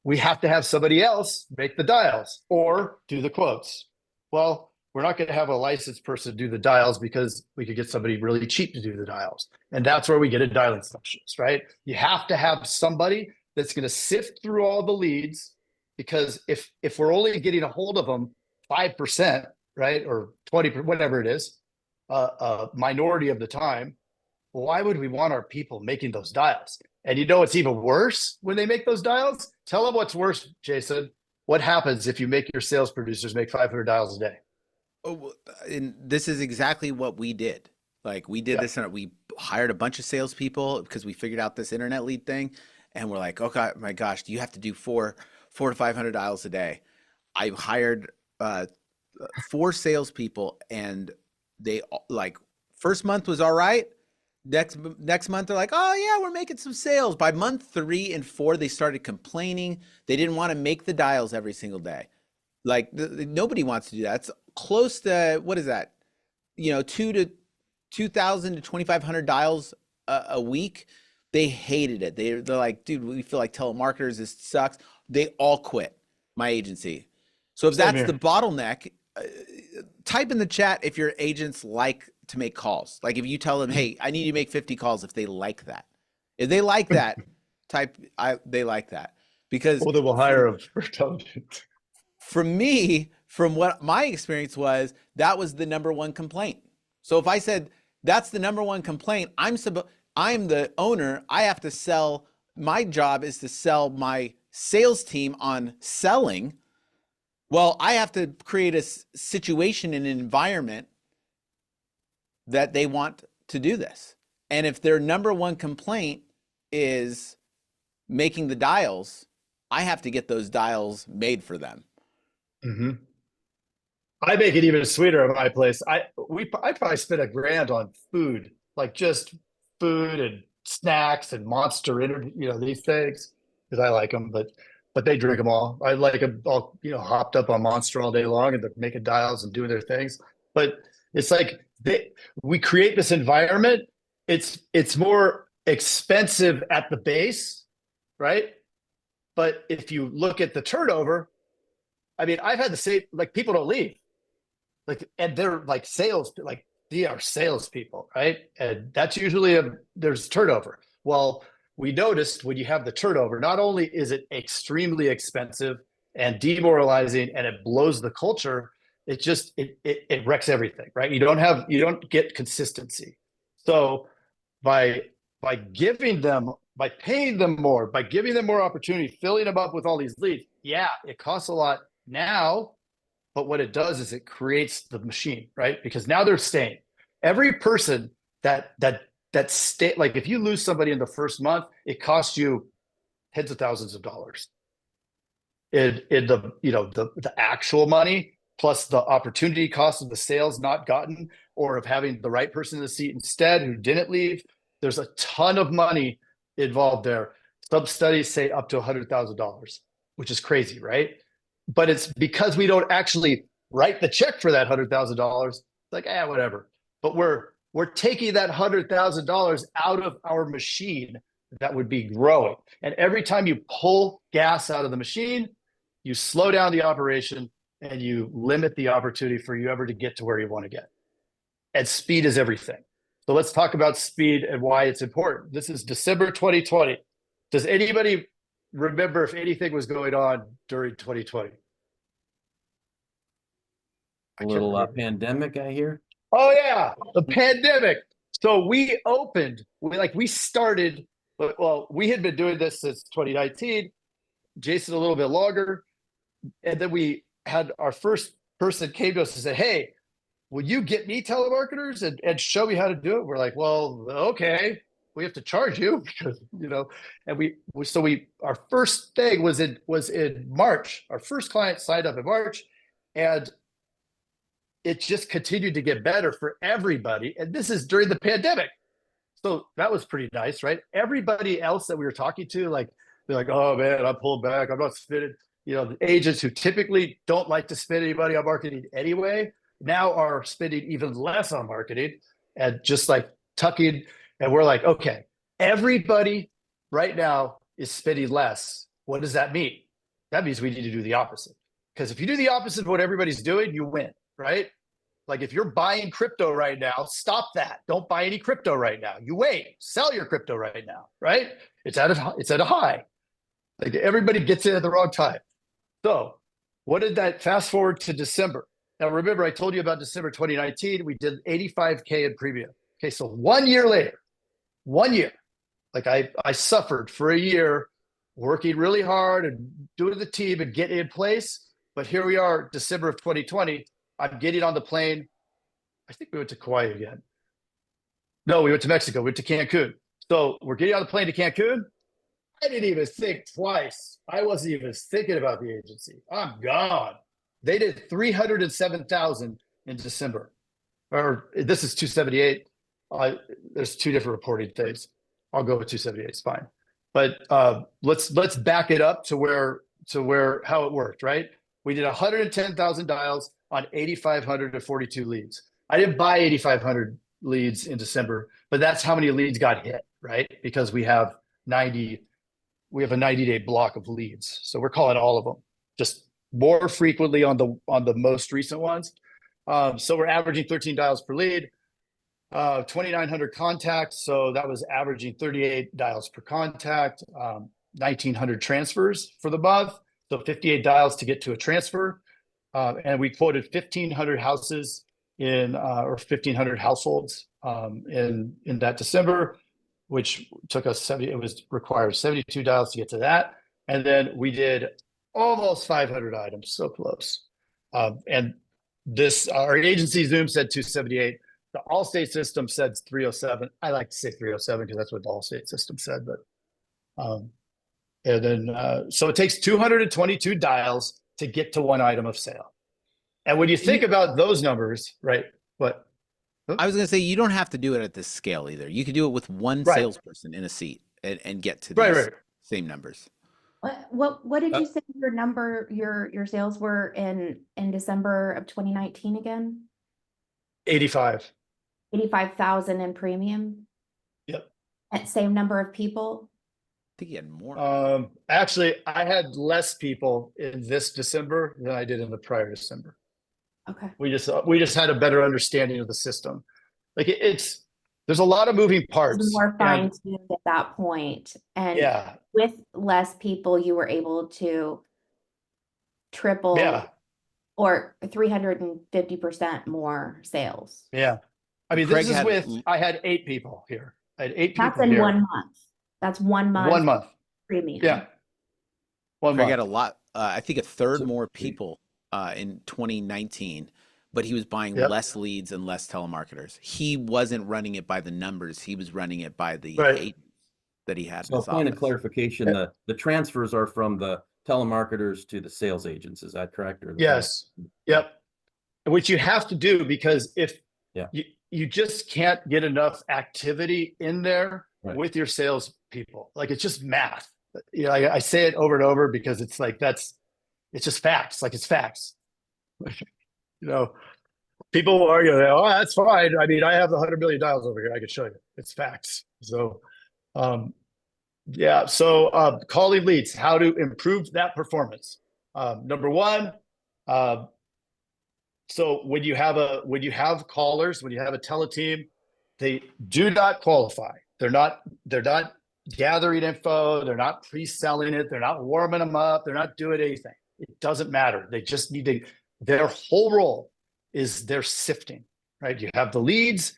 we have to have somebody else make the dials or do the quotes. Well, we're not going to have a licensed person do the dials because we could get somebody really cheap to do the dials. And that's where we get a dialing specialist, right? You have to have somebody that's going to sift through all the leads, because if we're only getting a hold of them 5%, right, or 20%, whatever it is, a minority of the time, why would we want our people making those dials? And you know, it's even worse when they make those dials. Tell them what's worse, Jason. What happens if you make your sales producers make 500 dials a day? Oh, and this is exactly what we did. Like we did this, and we hired a bunch of salespeople because we figured out this internet lead thing, and we're like, okay, my gosh, do you have to do 400 to 500 dials a day? I hired 4 salespeople, and they like first month was all right. Next month they're like, oh yeah, we're making some sales. By month 3 and 4, they started complaining. They didn't want to make the dials every single day. Like nobody wants to do that. It's close to, what is that? 2,000 to 2,500 dials a week. They hated it. They're like, dude, we feel like telemarketers. This sucks. They all quit my agency. So if that's the bottleneck, type in the chat if your agents like to make calls. Like if you tell them, hey, I need you to make 50 calls, if they like that. If they like that, they like that. Because Well, then we'll hire them for television. for me, from what my experience was, that was the number one complaint. So if I said that's the number one complaint, I'm the owner, I have to sell. My job is to sell my sales team on selling. Well, I have to create a situation and an environment that they want to do this. And if their number one complaint is making the dials, I have to get those dials made for them. Mm-hmm. I make it even sweeter at my place. I probably spend $1,000 on food, like just food and snacks and Monster Energy, these things, because I like them, but they drink them all. I like them all, hopped up on Monster all day long, and they're making dials and doing their things. But it's like we create this environment. It's more expensive at the base, right? But if you look at the turnover, I mean, I've had the same, like, people don't leave. Like, and they're like they are salespeople, right? And that's usually there's turnover. Well, we noticed when you have the turnover, not only is it extremely expensive and demoralizing, and it blows the culture, it wrecks everything, right? You don't get consistency. So by paying them more, by giving them more opportunity, filling them up with all these leads, yeah, it costs a lot now. But what it does is it creates the machine, right? Because now they're staying. Every person that stay, like if you lose somebody in the first month, it costs you tens of thousands of dollars. In the actual money, plus the opportunity cost of the sales not gotten, or of having the right person in the seat instead who didn't leave. There's a ton of money involved there. Some studies say up to $100,000, which is crazy, right? But it's because we don't actually write the check for that $100,000. It's like, whatever. But we're taking that $100,000 out of our machine that would be growing. And every time you pull gas out of the machine, you slow down the operation and you limit the opportunity for you ever to get to where you want to get. And speed is everything. So let's talk about speed and why it's important. This is December 2020. Does anybody remember if anything was going on during 2020? A little pandemic, I hear. Oh yeah, the pandemic. So we started, well, we had been doing this since 2019, Jason a little bit longer. And then we had our first person came to us and said, hey, will you get me telemarketers and show me how to do it? We're like, well, okay, we have to charge you because, and our first thing was in March. Our first client signed up in March, and it just continued to get better for everybody. And this is during the pandemic. So that was pretty nice, right? Everybody else that we were talking to, they're like, oh man, I'm pulling back. I'm not spending, the agents who typically don't like to spend any money on marketing anyway, now are spending even less on marketing and just like tucking. And we're like, okay, everybody right now is spending less. What does that mean? That means we need to do the opposite. Because if you do the opposite of what everybody's doing, you win, right? Like if you're buying crypto right now, stop that. Don't buy any crypto right now. You wait, sell your crypto right now, right? It's at a high. Like everybody gets in at the wrong time. So what did that fast forward to December? Now, remember, I told you about December 2019, we did 85K in premium. Okay, so 1 year later, 1 year, like I suffered for a year, working really hard and doing the team and getting in place. But here we are, December of 2020, I'm getting on the plane. I think we went to Kauai again. No, we went to Mexico, we went to Cancun. So we're getting on the plane to Cancun. I didn't even think twice. I wasn't even thinking about the agency. I'm gone. They did 307,000 in December. Or this is 278. There's two different reporting things. I'll go with 278. It's fine. But let's back it up to how it worked, right? We did 110,000 dials on 8,542 leads. I didn't buy 8,500 leads in December, but that's how many leads got hit, right? Because we have a 90-day block of leads. So we're calling all of them. Just more frequently on the most recent ones. So we're averaging 13 dials per lead, 2,900 contacts. So that was averaging 38 dials per contact, 1,900 transfers for the month. So 58 dials to get to a transfer. And we quoted 1,500 houses or 1,500 households in that December, which took us required 72 dials to get to that. And then we did almost 500 items, so close. And our agency Zoom said 278. The Allstate system said 307. I like to say 307 because that's what the Allstate system said. But and then so it takes 222 dials to get to one item of sale. And when you think about those numbers, right? What? I was going to say, you don't have to do it at this scale either. You could do it with one salesperson in a seat and get to these same numbers. What did you say your sales were in December of 2019 again? 85. 85,000 in premium? Yep. At same number of people? I think you had more. Actually, I had less people in this December than I did in the prior December. Okay. We just had a better understanding of the system. Like there's a lot of moving parts. More fine-tuned at that point. And with less people, you were able to triple or 350% more sales. Yeah. I mean, I had 8 people here. I had 8 people That's in 1 month. That's 1 month. 1 month. Premium. Yeah. Craig had a lot, I think a third more people in 2019, but he was buying less leads and less telemarketers. He wasn't running it by the numbers. He was running it by the agents that he had. So a point of clarification, the transfers are from the telemarketers to the sales agents. Is that correct? Yes. Yep. Which you have to do because if you just can't get enough activity in there with your sales people. Like it's just math. You know, I say it over and over because it's like it's just facts. Like it's facts. You know, people will argue, oh, that's fine. I mean, I have the 100 million dials over here. I can show you. It's facts. So, calling leads, how to improve that performance. Number one, so when you have callers, when you have a teleteam, they do not qualify. They're not gathering info. They're not pre-selling it. They're not warming them up. They're not doing anything. It doesn't matter. They just need to, their whole role is they're sifting, right? You have the leads,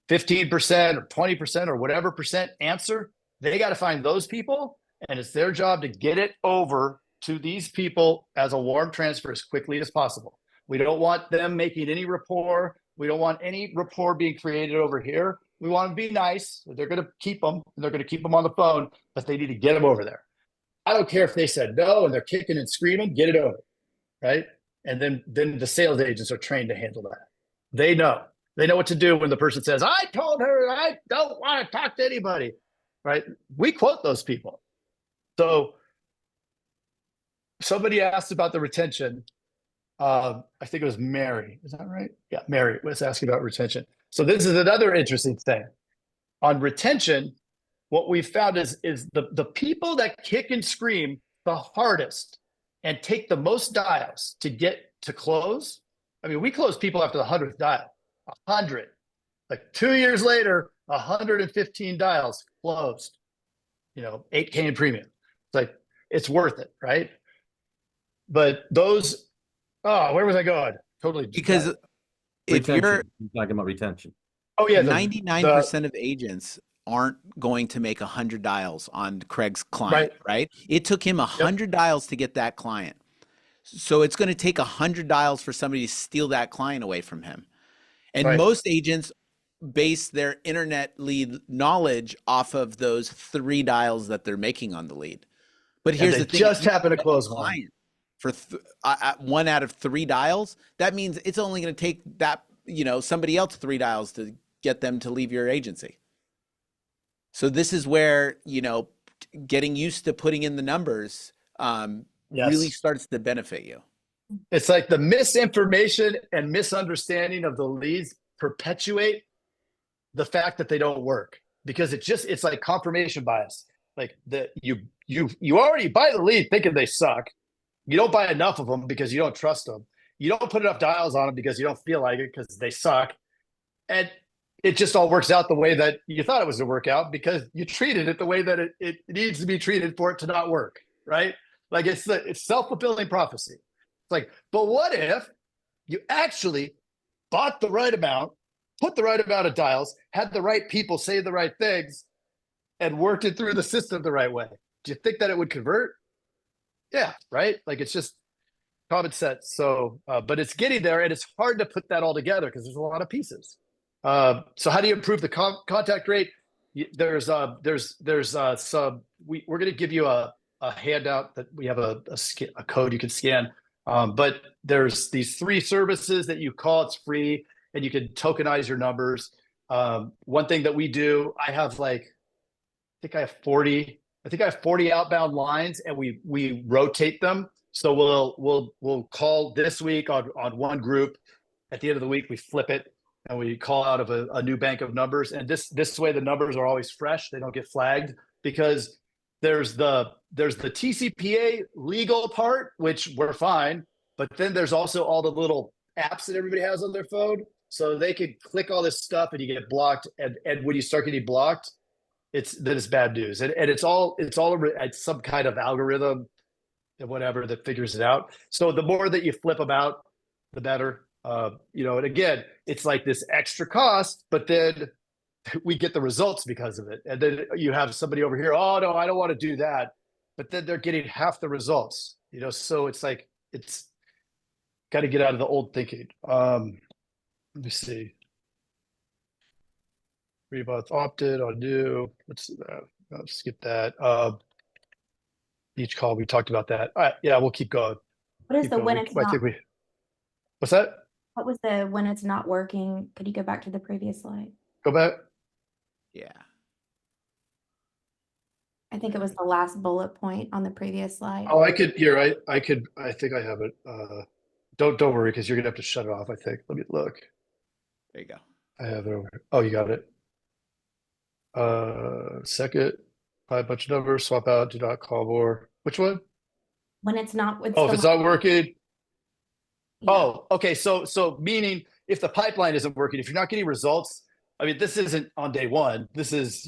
15% or 20% or whatever percent answer. They got to find those people, and it's their job to get it over to these people as a warm transfer as quickly as possible. We don't want them making any rapport. We don't want any rapport being created over here. We want them to be nice. They're going to keep them, and they're going to keep them on the phone, but they need to get them over there. I don't care if they said no and they're kicking and screaming, get it over, right? And then the sales agents are trained to handle that. They know what to do when the person says, I told her I don't want to talk to anybody, right? We quote those people. So somebody asked about the retention. I think it was Mary. Is that right? Yeah, Mary was asking about retention. So this is another interesting thing. On retention, what we found is the people that kick and scream the hardest and take the most dials to get to close. I mean, we close people after the 100th dial. 100. Like 2 years later, 115 dials closed. You know, 8K in premium. It's like, it's worth it, right? But those, where was I going? Totally. Because if you're talking about retention. Oh yeah. 99% of agents aren't going to make 100 dials on Craig's client, right? It took him 100 dials to get that client. So it's going to take 100 dials for somebody to steal that client away from him. And most agents base their internet lead knowledge off of those 3 dials that they're making on the lead. But here's the thing. Just happen to close client for 1 out of 3 dials. That means it's only going to take that, somebody else 3 dials to get them to leave your agency. So this is where, getting used to putting in the numbers really starts to benefit you. It's like the misinformation and misunderstanding of the leads perpetuate the fact that they don't work, because it's like confirmation bias. Like you already buy the lead thinking they suck, You don't buy enough of them because you don't trust them. You don't put enough dials on them because you don't feel like it because they suck. And it just all works out the way that you thought it was to work out because you treated it the way that it needs to be treated for it to not work, right? Like it's self-fulfilling prophecy. It's like, but what if you actually bought the right amount, put the right amount of dials, had the right people say the right things, and worked it through the system the right way? Do you think that it would convert? Yeah, right? Like it's just common sense. So, but it's getting there, and it's hard to put that all together because there's a lot of pieces. So how do you improve the contact rate? There's some, we're going to give you a handout that we have a code you can scan. But there's these 3 services that you call, it's free, and you can tokenize your numbers. One thing that we do, I have 40 outbound lines, and we rotate them. So we'll call this week on one group. At the end of the week, we flip it and we call out of a new bank of numbers. And this way the numbers are always fresh. They don't get flagged because there's the TCPA legal part, which we're fine. But then there's also all the little apps that everybody has on their phone. So they could click all this stuff and you get blocked. And when you start getting blocked, it's bad news. And it's some kind of algorithm and whatever that figures it out. So the more that you flip them out, the better. And again, it's like this extra cost, but then we get the results because of it. And then you have somebody over here, oh no, I don't want to do that. But then they're getting half the results, so it's like, it's got to get out of the old thinking. Let me see. Rebots opted on new. Let's skip that. Each call, we talked about that. All right, yeah, we'll keep going. What is the when it's not? What's that? What was the when it's not working? Could you go back to the previous slide? Go back. Yeah. I think it was the last bullet point on the previous slide. Oh, you're right. I think I have it. Don't worry, because you're gonna have to shut it off, I think. Let me look. There you go. I have it over here. Oh, you got it. Second, buy a bunch of numbers, swap out, do not call more. Which one? When it's not, If it's not working. Yeah. Oh, okay. So meaning if the pipeline isn't working, if you're not getting results, I mean, this isn't on day one. This is,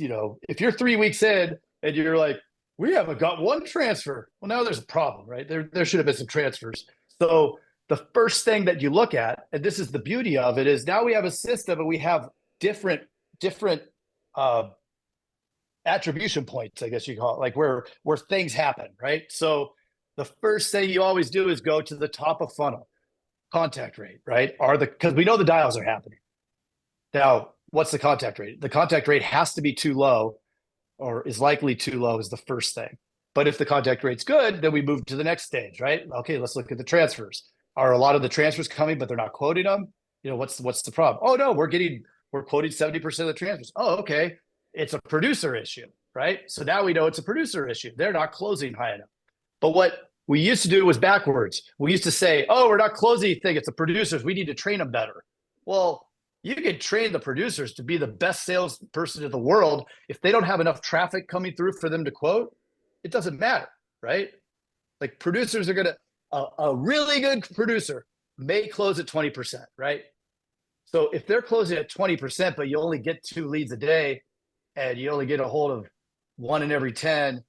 if you're 3 weeks in and you're like, we haven't got one transfer. Well, now there's a problem, right? There should have been some transfers. So the first thing that you look at, and this is the beauty of it, is now we have a system and we have different attribution points, I guess you call it, like where things happen, right? So the first thing you always do is go to the top of funnel, contact rate, right? Because we know the dials are happening. Now, what's the contact rate? The contact rate has to be too low, or is likely too low, is the first thing. But if the contact rate's good, then we move to the next stage, right? Okay, let's look at the transfers. Are a lot of the transfers coming, but they're not quoting them? What's the problem? Oh no, we're quoting 70% of the transfers. Oh, okay. It's a producer issue, right? So now we know it's a producer issue. They're not closing high enough. But what we used to do was backwards. We used to say, oh, we're not closing anything. It's the producers. We need to train them better. Well, you can train the producers to be the best salesperson in the world. If they don't have enough traffic coming through for them to quote, it doesn't matter, right? Like producers are going to, a really good producer may close at 20%, right? So if they're closing at 20%, but you only get 2 leads a day and you only get a hold of 1 in every 10,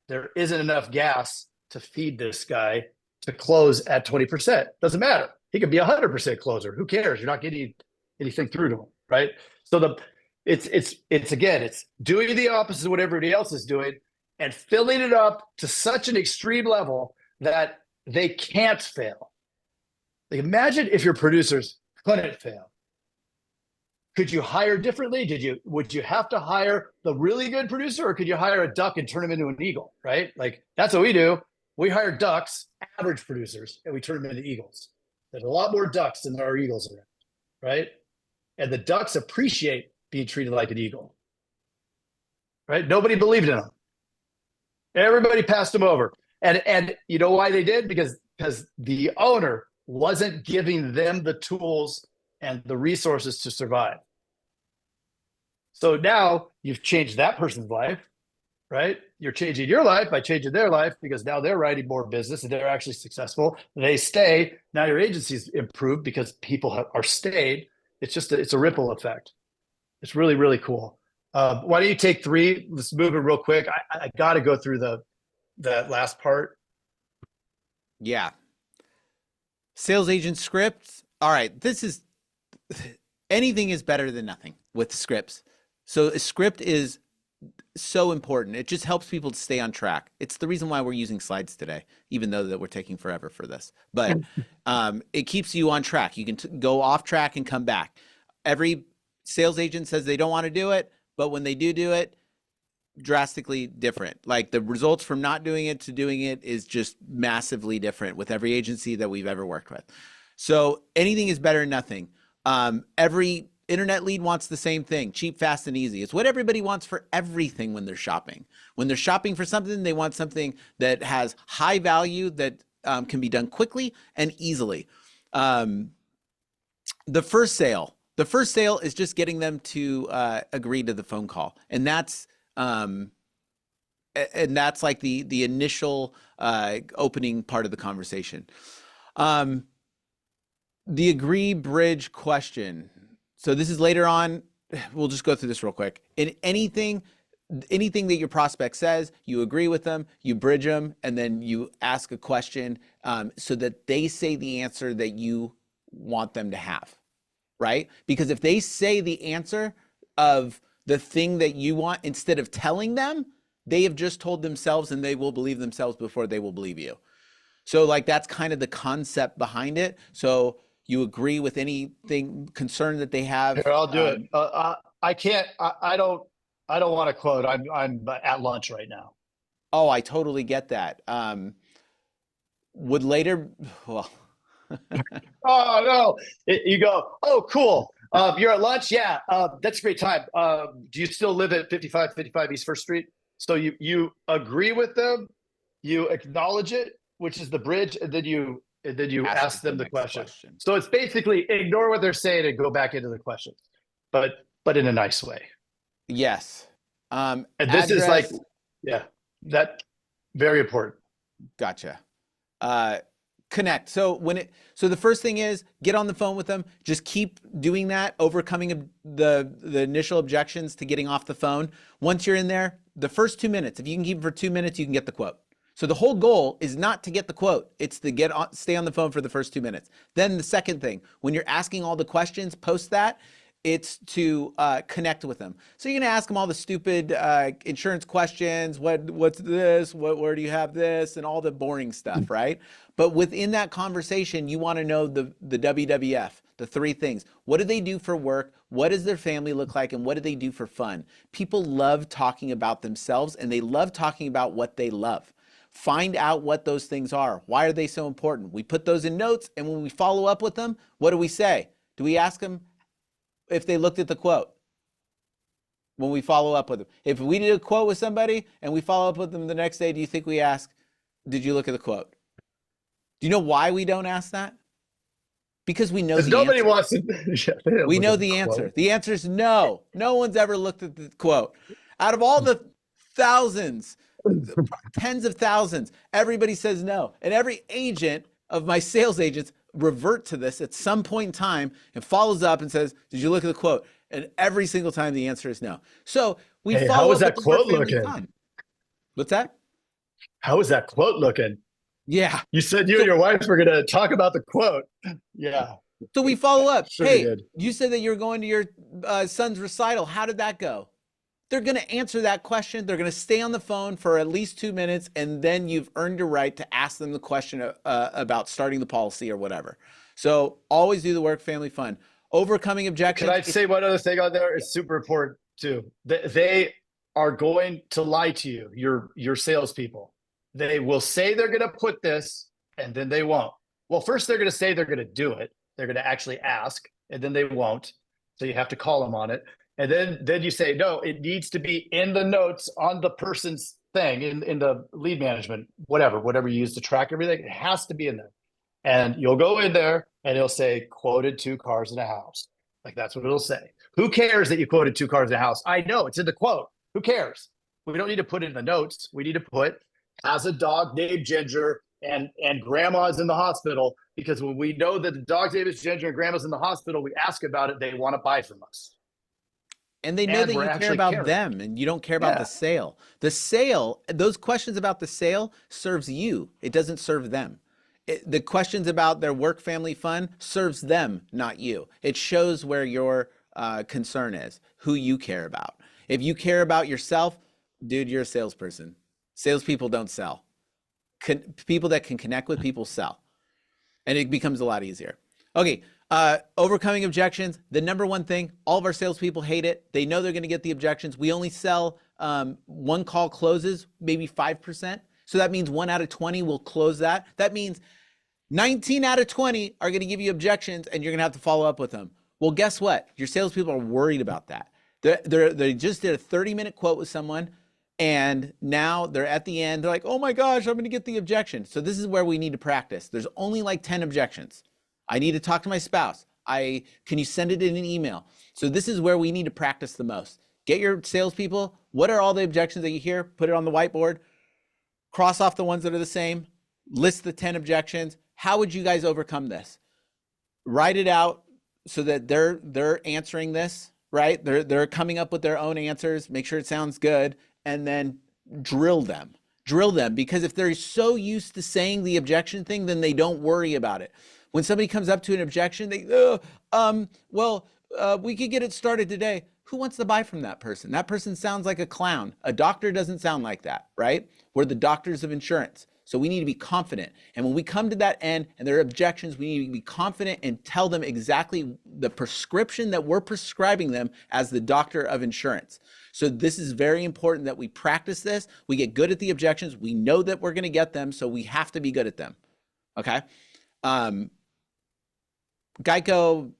there isn't enough gas to feed this guy to close at 20%. Doesn't matter. He could be 100% closer. Who cares? You're not getting anything through to him, right? So it's doing the opposite of what everybody else is doing and filling it up to such an extreme level that they can't fail. Like imagine if your producers couldn't fail. Could you hire differently? Would you have to hire the really good producer, or could you hire a duck and turn him into an eagle, right? Like that's what we do. We hire ducks, average producers, and we turn them into eagles. There's a lot more ducks than there are eagles around, right? And the ducks appreciate being treated like an eagle, right? Nobody believed in them. Everybody passed them over. And you know why they did? Because the owner wasn't giving them the tools and the resources to survive. So now you've changed that person's life, right? You're changing your life by changing their life because now they're writing more business and they're actually successful. They stay. Now your agency's improved because people are stayed. It's a ripple effect. It's really, really cool. Why don't you take 3? Let's move it real quick. I got to go through that last part. Yeah. Sales agent scripts. All right. Anything is better than nothing with scripts. So a script is so important. It just helps people to stay on track. It's the reason why we're using slides today, even though that we're taking forever for this. But it keeps you on track. You can go off track and come back. Every sales agent says they don't want to do it, but when they do it, drastically different. Like the results from not doing it to doing it is just massively different with every agency that we've ever worked with. So anything is better than nothing. Every internet lead wants the same thing: cheap, fast, and easy. It's what everybody wants for everything when they're shopping. When they're shopping for something, they want something that has high value, that can be done quickly and easily. The first sale is just getting them to agree to the phone call, and that's like the initial opening part of the conversation. The agree bridge question. So this is later on. We'll just go through this real quick. In anything that your prospect says, you agree with them, you bridge them, and then you ask a question so that they say the answer that you want them to have, right? Because if they say the answer of the thing that you want instead of telling them, they have just told themselves, and they will believe themselves before they will believe you. So like that's kind of the concept behind it. So you agree with anything concern that they have. Here, I'll do it. I can't. I don't want to quote. I'm at lunch right now. Oh, I totally get that. Would later, well. Oh no! You go. Oh, cool. You're at lunch. Yeah. That's a great time. Do you still live at 5555 East First Street? So you agree with them, you acknowledge it, which is the bridge, and then you ask them the question. So it's basically ignore what they're saying and go back into the questions, but in a nice way. Yes. And this is like, yeah, that very important. Gotcha. Connect. So the first thing is get on the phone with them. Just keep doing that, overcoming the initial objections to getting off the phone. Once you're in there, the first 2 minutes, if you can keep it for 2 minutes, you can get the quote. So the whole goal is not to get the quote. It's to stay on the phone for the first 2 minutes. Then the second thing, when you're asking all the questions post that, it's to connect with them. So you're gonna ask them all the stupid insurance questions. What's this? Where do you have this? And all the boring stuff, right? But within that conversation, you want to know the WWF, the 3 things. What do they do for work? What does their family look like? And what do they do for fun? People love talking about themselves, and they love talking about what they love. Find out what those things are. Why are they so important? We put those in notes, and when we follow up with them, what do we say? Do we ask them if they looked at the quote when we follow up with them? If we did a quote with somebody and we follow up with them the next day, do you think we ask, did you look at the quote? Do you know why we don't ask that? Because we know the nobody answer. Wants to. We know the answer. Quote. The answer is no. No one's ever looked at the quote. Out of all the thousands, tens of thousands, everybody says no. And every agent of my sales agents revert to this at some point in time and follows up and says, did you look at the quote? And every single time the answer is no. So we follow how was up that with quote the looking? Fun. What's that? How was that quote looking? Yeah. You said you and your wife were going to talk about the quote. Yeah. So we follow up. Sure hey, you said that you're going to your son's recital. How did that go? They're going to answer that question. They're going to stay on the phone for at least 2 minutes, and then you've earned your right to ask them the question about starting the policy or whatever. So always do the work, family, fun. Overcoming objections. Can I say one other thing on there? It's super important too. They are going to lie to you, your salespeople. They will say they're going to put this, and then they won't. Well, first they're going to say they're going to do it. They're going to actually ask, and then they won't. So you have to call them on it. And then you say, no, it needs to be in the notes on the person's thing, in the lead management, whatever you use to track everything. It has to be in there. And you'll go in there and it'll say quoted 2 cars and a house. Like that's what it'll say. Who cares that you quoted 2 cars and a house? I know it's in the quote. Who cares? We don't need to put it in the notes. We need to put, has a dog named Ginger and grandma's in the hospital, because when we know that the dog's name is Ginger and grandma's in the hospital, we ask about it, they want to buy from us. And they know And that we're you care actually about caring. them and you don't care about Yeah. the sale. The sale, those questions about the sale serves you. It doesn't serve them. The questions about their work family fun serves them, not you. It shows where your concern is, who you care about. If you care about yourself, dude, you're a salesperson. Salespeople don't sell. People that can connect with people sell. And it becomes a lot easier. Okay, overcoming objections. The number one thing, all of our salespeople hate it. They know they're going to get the objections. We only sell one call closes, maybe 5%. So that means 1 out of 20 will close that. That means 19 out of 20 are going to give you objections and you're going to have to follow up with them. Well, guess what? Your salespeople are worried about that. They just did a 30-minute quote with someone, and now they're at the end. They're like, oh my gosh, I'm going to get the objection. So this is where we need to practice. There's only like 10 objections. I need to talk to my spouse. Can you send it in an email? So this is where we need to practice the most. Get your salespeople. What are all the objections that you hear? Put it on the whiteboard. Cross off the ones that are the same. List the 10 objections. How would you guys overcome this? Write it out so that they're answering this, right? They're coming up with their own answers. Make sure it sounds good, and then drill them. Drill them, because if they're so used to saying the objection thing, then they don't worry about it. When somebody comes up to an objection, we could get it started today. Who wants to buy from that person? That person sounds like a clown. A doctor doesn't sound like that, right? We're the doctors of insurance. So we need to be confident. And when we come to that end and there are objections, we need to be confident and tell them exactly the prescription that we're prescribing them as the doctor of insurance. So this is very important that we practice this. We get good at the objections. We know that we're going to get them, so we have to be good at them. Okay? Geico,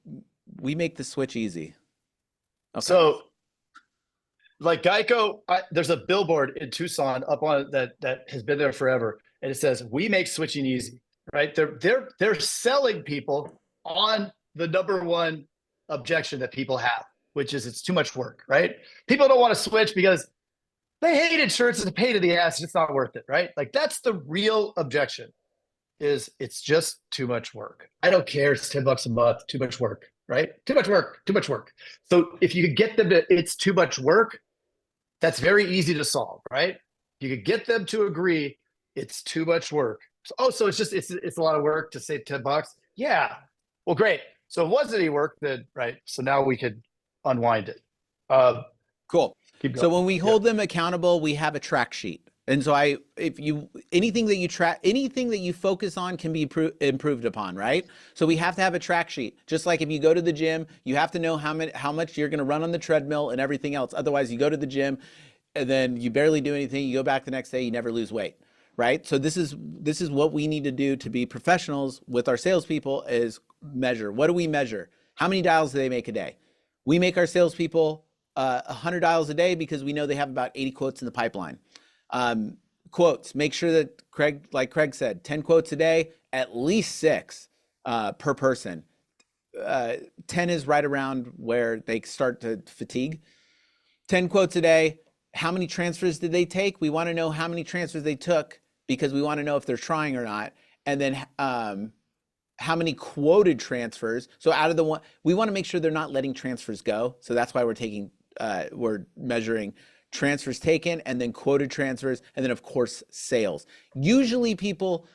we make the switch easy. Okay. So, like Geico, there's a billboard in Tucson up on that has been there forever, and it says, "We make switching easy." Right? They're selling people on the number one objection that people have, which is it's too much work. Right? People don't want to switch because they hate insurance. It's a pain in the ass. It's not worth it. Right? Like that's the real objection. Is it's just too much work. I don't care. It's $10 a month. Too much work. Right? Too much work. Too much work. So if you could get them to, it's too much work. That's very easy to solve, right? You could get them to agree it's too much work. So it's a lot of work to save $10. Yeah. Well, great. So it wasn't any work then, right? So now we could unwind it. Cool. Keep going. So when we hold them accountable, we have a track sheet. And so anything that you focus on can be improved upon, right? So we have to have a track sheet. Just like if you go to the gym, you have to know how much you're going to run on the treadmill and everything else. Otherwise, you go to the gym and then you barely do anything. You go back the next day, you never lose weight, right? So this is what we need to do to be professionals with our salespeople is measure. What do we measure? How many dials do they make a day? We make our salespeople 100 dials a day because we know they have about 80 quotes in the pipeline. Quotes, make sure that like Craig said, 10 quotes a day, at least 6 per person. 10 is right around where they start to fatigue. 10 quotes a day. How many transfers did they take? We want to know how many transfers they took because we want to know if they're trying or not. And then how many quoted transfers. So out of the one, we want to make sure they're not letting transfers go. So that's why we're measuring transfers taken and then quoted transfers, and then of course sales. Usually people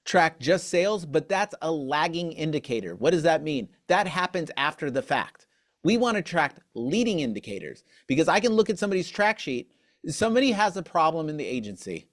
track just sales, but that's a lagging indicator. What does that mean? That happens after the fact. We want to track leading indicators because I can look at somebody's track sheet. Somebody has a problem in the agency.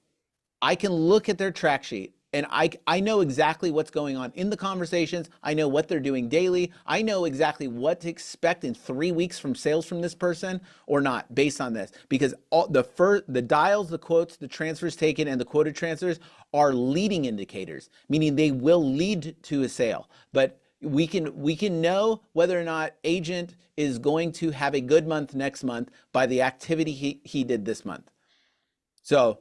I can look at their track sheet and I know exactly what's going on in the conversations. I know what they're doing daily. I know exactly what to expect in 3 weeks from sales from this person or not based on this, because the dials, the quotes, the transfers taken, and the quoted transfers are leading indicators, meaning they will lead to a sale. But we can know whether or not agent is going to have a good month next month by the activity he did this month. So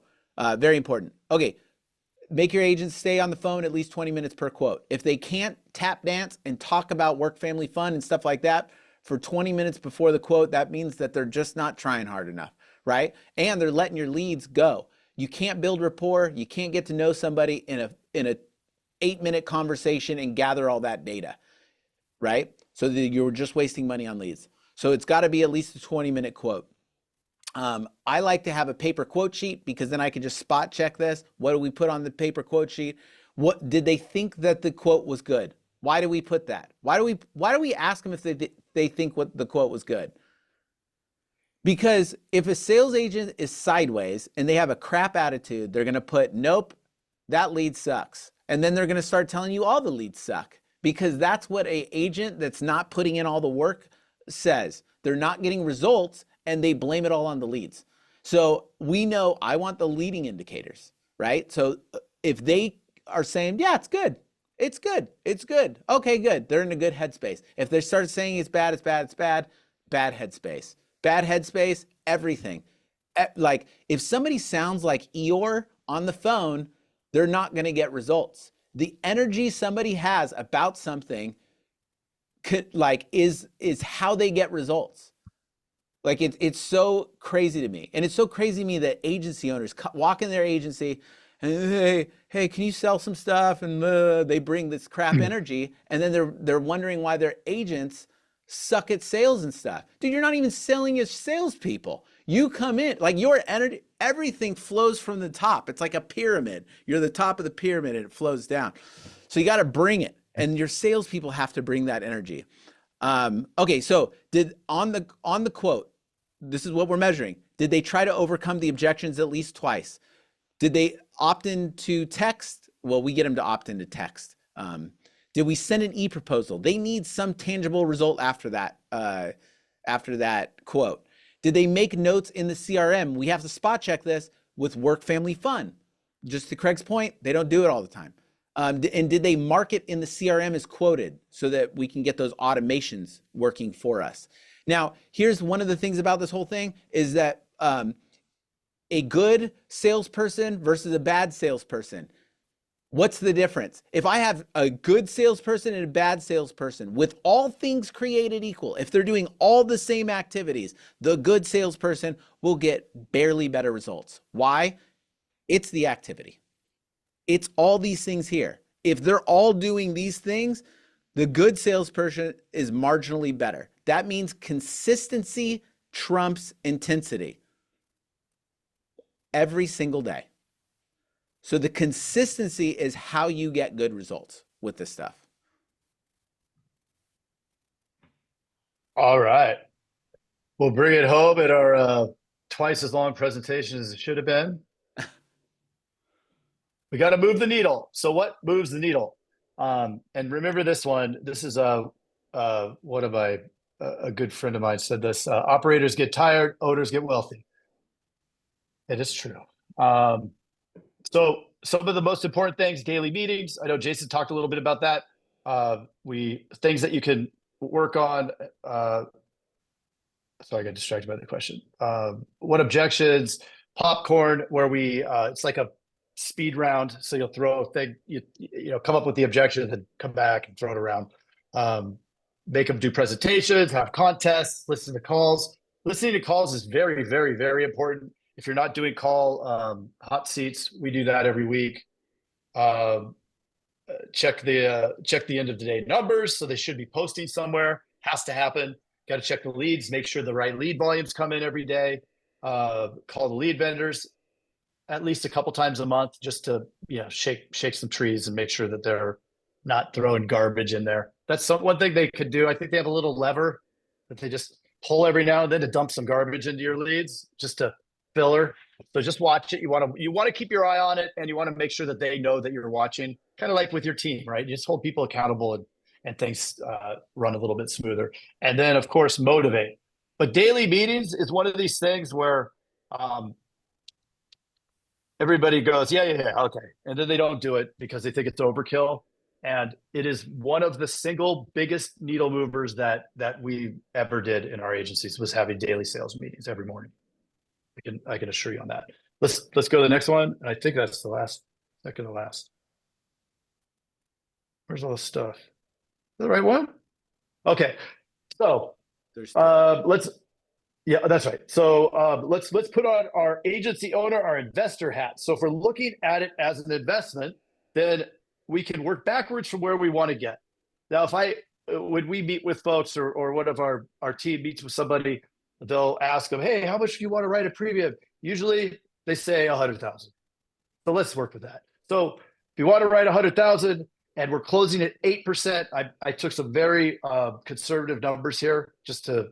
very important. Okay. Make your agents stay on the phone at least 20 minutes per quote. If they can't tap dance and talk about work, family, fun, and stuff like that for 20 minutes before the quote, that means that they're just not trying hard enough, right? And they're letting your leads go. You can't build rapport. You can't get to know somebody in a 8-minute conversation and gather all that data, right? So that you're just wasting money on leads. So it's got to be at least a 20-minute quote. I like to have a paper quote sheet because then I can just spot check this. What do we put on the paper quote sheet? What did they think that the quote was good? Why do we put that? Why do we ask them if they think what the quote was good? Because if a sales agent is sideways and they have a crap attitude, they're going to put, nope, that lead sucks. And then they're going to start telling you all the leads suck, because that's what an agent that's not putting in all the work says. They're not getting results and they blame it all on the leads. So we know I want the leading indicators, right? So if they are saying, yeah, it's good. It's good. It's good. Okay, good. They're in a good headspace. If they start saying it's bad, it's bad, it's bad, bad headspace. Bad headspace, everything. Like if somebody sounds like Eeyore on the phone, they're not going to get results. The energy somebody has about something is how they get results. Like it's so crazy to me. And it's so crazy to me that agency owners walk in their agency and hey, can you sell some stuff? And they bring this crap energy, and then they're wondering why their agents suck at sales and stuff. Dude, you're not even selling as salespeople. You come in, like your energy, everything flows from the top. It's like a pyramid. You're the top of the pyramid and it flows down. So you got to bring it, and your salespeople have to bring that energy. Okay, so on the quote, this is what we're measuring. Did they try to overcome the objections at least twice? Did they opt into text? Well, we get them to opt into text. Did we send an e-proposal? They need some tangible result after that quote. Did they make notes in the CRM? We have to spot check this with work, family, fun. Just to Craig's point, they don't do it all the time. And did they mark it in the CRM as quoted so that we can get those automations working for us? Now, here's one of the things about this whole thing is that a good salesperson versus a bad salesperson. What's the difference? If I have a good salesperson and a bad salesperson, with all things created equal, if they're doing all the same activities, the good salesperson will get barely better results. Why? It's the activity. It's all these things here. If they're all doing these things, the good salesperson is marginally better. That means consistency trumps intensity every single day. So the consistency is how you get good results with this stuff. All right. We'll bring it home at our twice as long presentation as it should have been. We got to move the needle. So what moves the needle? And remember this one. This is one of a good friend of mine said this. Operators get tired, owners get wealthy. It is true. So some of the most important things, daily meetings. I know Jason talked a little bit about that. Things that you can work on. Sorry, I got distracted by the question. What objections? Popcorn, where it's like a speed round. So you'll throw a thing, you come up with the objection and come back and throw it around. Make them do presentations, have contests, listen to calls. Listening to calls is very, very, very important. If you're not doing call hot seats, we do that every week. Check the end of the day numbers. So they should be posting somewhere. Has to happen. Got to check the leads, make sure the right lead volumes come in every day. Call the lead vendors at least a couple times a month just to shake some trees and make sure that they're not throwing garbage in there. That's one thing they could do. I think they have a little lever that they just pull every now and then to dump some garbage into your leads, just to filler. So just watch it. You want to keep your eye on it, and you want to make sure that they know that you're watching, kind of like with your team, right? You just hold people accountable and things run a little bit smoother. And then of course, motivate. But daily meetings is one of these things where everybody goes, yeah, okay. And then they don't do it because they think it's overkill. And it is one of the single biggest needle movers that we ever did in our agencies, was having daily sales meetings every morning. I can assure you on that. Let's go to the next one. I think that's the second to last. Where's all this stuff? Is that the right one? Okay. So Yeah, that's right. So let's put on our agency owner, our investor hat. So if we're looking at it as an investment, then we can work backwards from where we want to get. Now, when we meet with folks or one of our team meets with somebody, they'll ask them, hey, how much do you want to write a premium? Usually they say 100,000. So let's work with that. So if you want to write 100,000 and we're closing at 8%, I took some very conservative numbers here just to,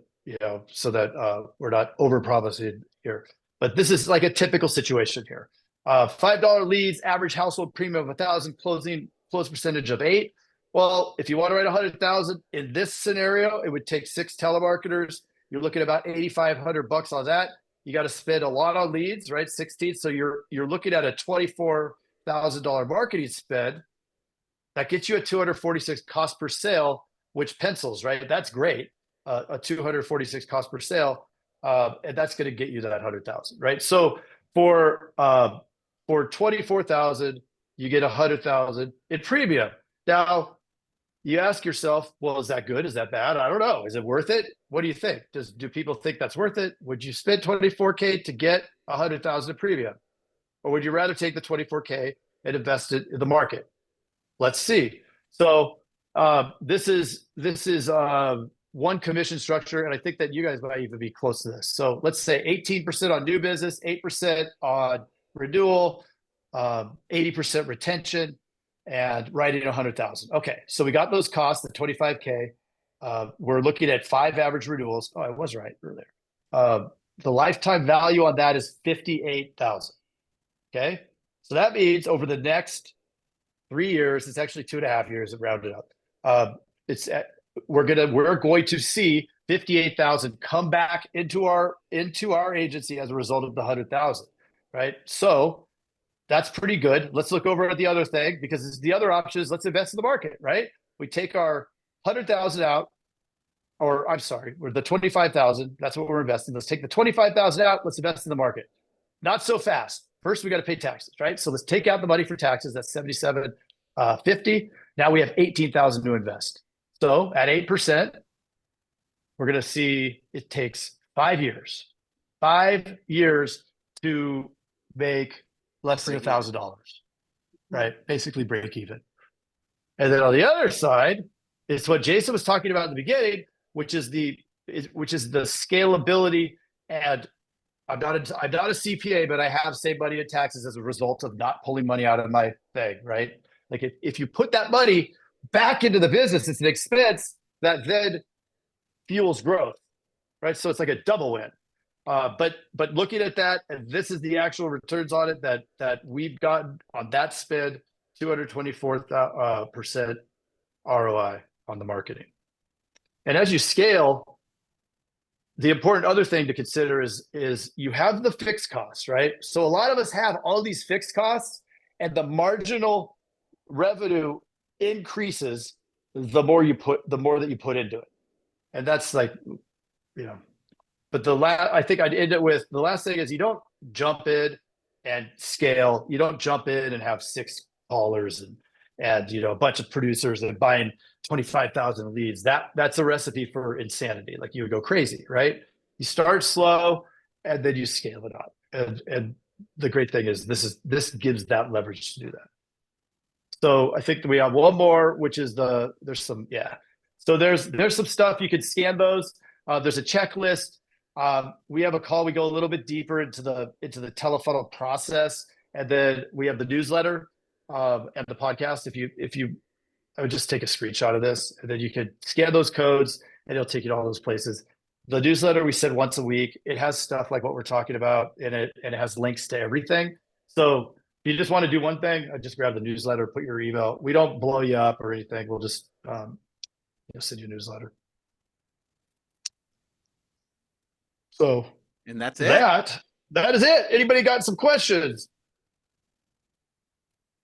so that we're not over promising here. But this is like a typical situation here. $5 leads, average household premium of 1,000, close percentage of 8. Well, if you want to write 100,000 in this scenario, it would take 6 telemarketers. You're looking at about $8,500 on that. You got to spend a lot on leads, right? 16. So you're looking at a $24,000 marketing spend. That gets you a 246 cost per sale, which pencils, right? That's great. A 246 cost per sale, and that's going to get you that 100,000, right? So for 24,000, you get 100,000 in premium. Now, you ask yourself, well, is that good? Is that bad? I don't know. Is it worth it? What do you think? Do people think that's worth it? Would you spend 24K to get 100,000 in premium? Or would you rather take the 24K and invest it in the market? Let's see. So this is one commission structure, and I think that you guys might even be close to this. So let's say 18% on new business, 8% on renewal, 80% retention, and writing 100,000. Okay, so we got those costs at 25K. We're looking at 5 average renewals. Oh, I was right earlier. The lifetime value on that is 58,000. Okay, so that means over the next 3 years, it's actually 2.5 years, rounded up. We're going to see 58,000 come back into our agency as a result of the 100,000, right? So that's pretty good. Let's look over at the other thing, because the other option is let's invest in the market, right? We take our 100,000 out, or I'm sorry, we're the 25,000. That's what we're investing. Let's take the 25,000 out. Let's invest in the market. Not so fast. First, we got to pay taxes, right? So let's take out the money for taxes. That's $77.50. Now we have 18,000 to invest. So at 8%, we're going to see it takes 5 years. 5 years to make less than $1,000, right? Basically break even. And then on the other side, it's what Jason was talking about in the beginning, which is the scalability. And I'm not a CPA, but I have saved money in taxes as a result of not pulling money out of my thing, right? Like if you put that money back into the business, it's an expense that then fuels growth, right? So it's like a double win. But looking at that, and this is the actual returns on it that we've gotten on that spend, 224% ROI on the marketing. And as you scale, the important other thing to consider is you have the fixed costs, right? So a lot of us have all these fixed costs, and the marginal revenue increases the more that you put into it. And that's like, but I think I'd end it with the last thing is you don't jump in and scale. You don't jump in and have 6 callers and a bunch of producers and buying 25,000 leads. That's a recipe for insanity. Like you would go crazy, right? You start slow and then you scale it up. And the great thing is this gives that leverage to do that. So I think we have one more, which is there's some stuff you can scan those. There's a checklist. We have a call. We go a little bit deeper into the telefunnel process, and then we have the newsletter and the podcast. I would just take a screenshot of this, and then you could scan those codes, and it'll take you to all those places. The newsletter we send once a week. It has stuff like what we're talking about in it, and it has links to everything. So if you just want to do one thing, just grab the newsletter, put your email. We don't blow you up or anything. We'll just send you a newsletter. So, and that's it. That is it. Anybody got some questions?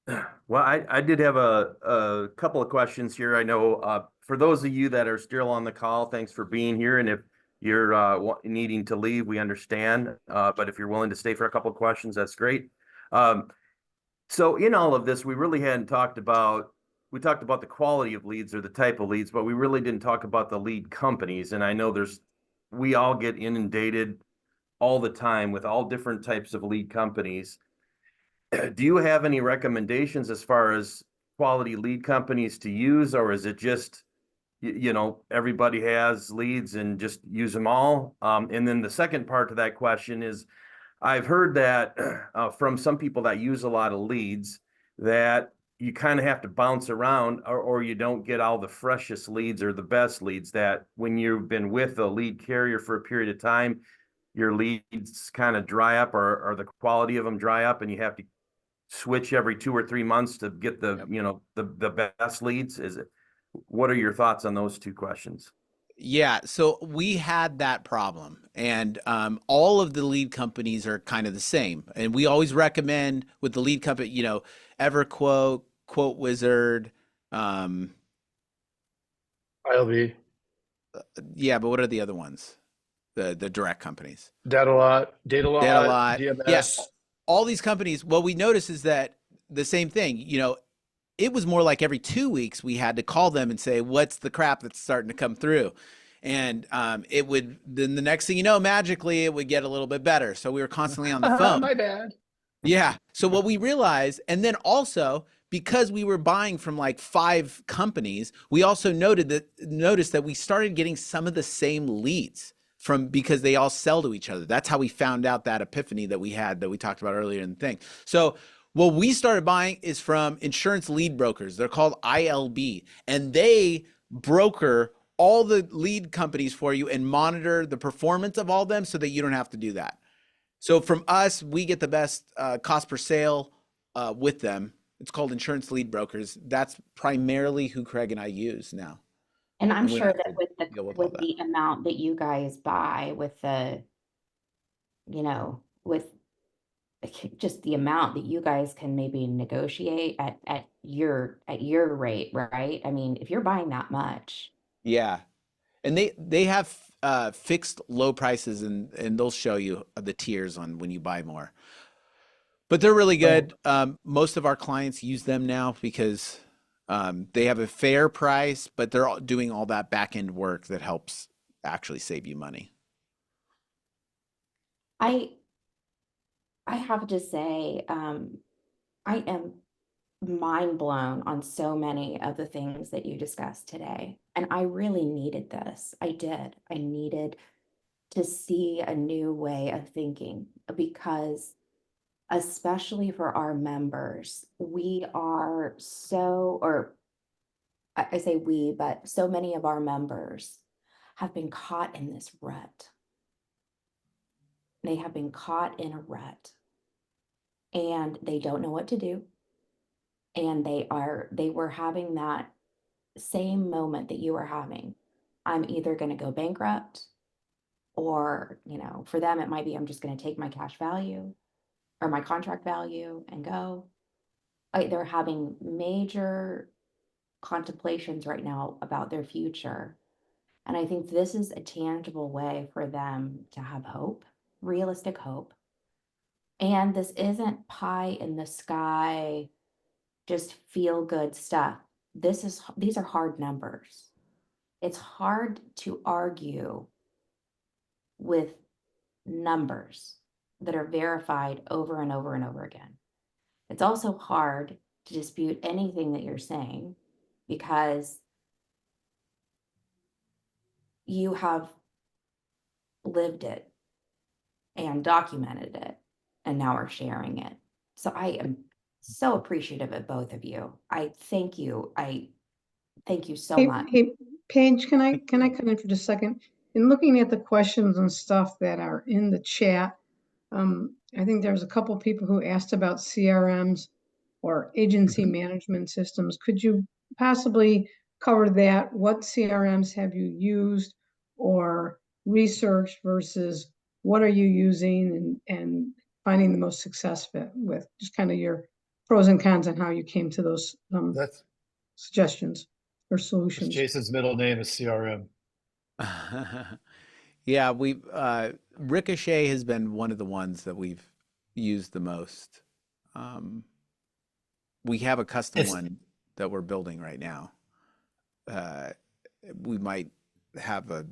Well, I did have a couple of questions here. I know for those of you that are still on the call, thanks for being here. And if you're needing to leave, we understand. But if you're willing to stay for a couple of questions, that's great. So in all of this, we really hadn't talked about. We talked about the quality of leads or the type of leads, but we really didn't talk about the lead companies. And I know there's we all get inundated all the time with all different types of lead companies. Do you have any recommendations as far as quality lead companies to use, or is it just, you know, everybody has leads and just use them all? And then the second part to that question is, I've heard that from some people that use a lot of leads, that you kind of have to bounce around, or you don't get all the freshest leads or the best leads, that when you've been with a lead carrier for a period of time, your leads kind of dry up, or the quality of them dry up, and you have to switch every 2 or 3 months to get the, you know, the best leads. What are your thoughts on those two questions? Yeah, so we had that problem, and all of the lead companies are kind of the same. And we always recommend with the lead company, you know, EverQuote, Quote Wizard. ILB, Yeah, but what are the other ones? The direct companies. Datalot, Yeah, DMS. all these companies. What we notice is that the same thing. You know, it was more like every 2 weeks we had to call them and say, what's the crap that's starting to come through? And it would, then the next thing you know, magically it would get a little bit better. So we were constantly on the phone. My bad. Yeah. So what we realized, and then also because we were buying from like 5 companies, we also noticed that we started getting some of the same leads from, because they all sell to each other. That's how we found out that epiphany that we had, that we talked about earlier in the thing. So what we started buying is from insurance lead brokers. They're called ILB, and they broker all the lead companies for you and monitor the performance of all of them so that you don't have to do that. So from us, we get the best cost per sale with them. It's called insurance lead brokers. That's primarily who Craig and I use now. And I'm And we don't sure have that to with deal with all with that. the amount that you guys buy, with the, you know, with just the amount that you guys can maybe negotiate at your rate, right? I mean, if you're buying that much, Yeah. And they have fixed low prices, and they'll show you the tiers on when you buy more. But they're really good. Most of our clients use them now because they have a fair price, but they're doing all that back end work that helps actually save you money. I have to say, I am mind blown on so many of the things that you discussed today. And I really needed this. I did. I needed to see a new way of thinking, because especially for our members, we are so, or I say we, but so many of our members have been caught in this rut. They have been caught in a rut, and they don't know what to do. And they were having that same moment that you were having. I'm either going to go bankrupt, or, you know, for them, it might be, I'm just going to take my cash value or my contract value and go. They're having major contemplations right now about their future. And I think this is a tangible way for them to have hope, realistic hope. And this isn't pie in the sky, just feel good stuff. These are hard numbers. It's hard to argue with numbers that are verified over and over and over again. It's also hard to dispute anything that you're saying, because you have lived it and documented it, and now are sharing it. So I am so appreciative of both of you. I thank you. I thank you so much. Hey, Paige, can I come in for just a second? In looking at the questions and stuff that are in the chat, I think there's a couple people who asked about CRMs or agency management systems. Could you possibly cover that? What CRMs have you used or researched versus what are you using and finding the most success with? Just kind of your pros and cons on how you came to those That's suggestions or solutions. Jason's middle name is CRM. Yeah, Ricochet has been one of the ones that we've used the most. We have a custom one that we're building right now. We might have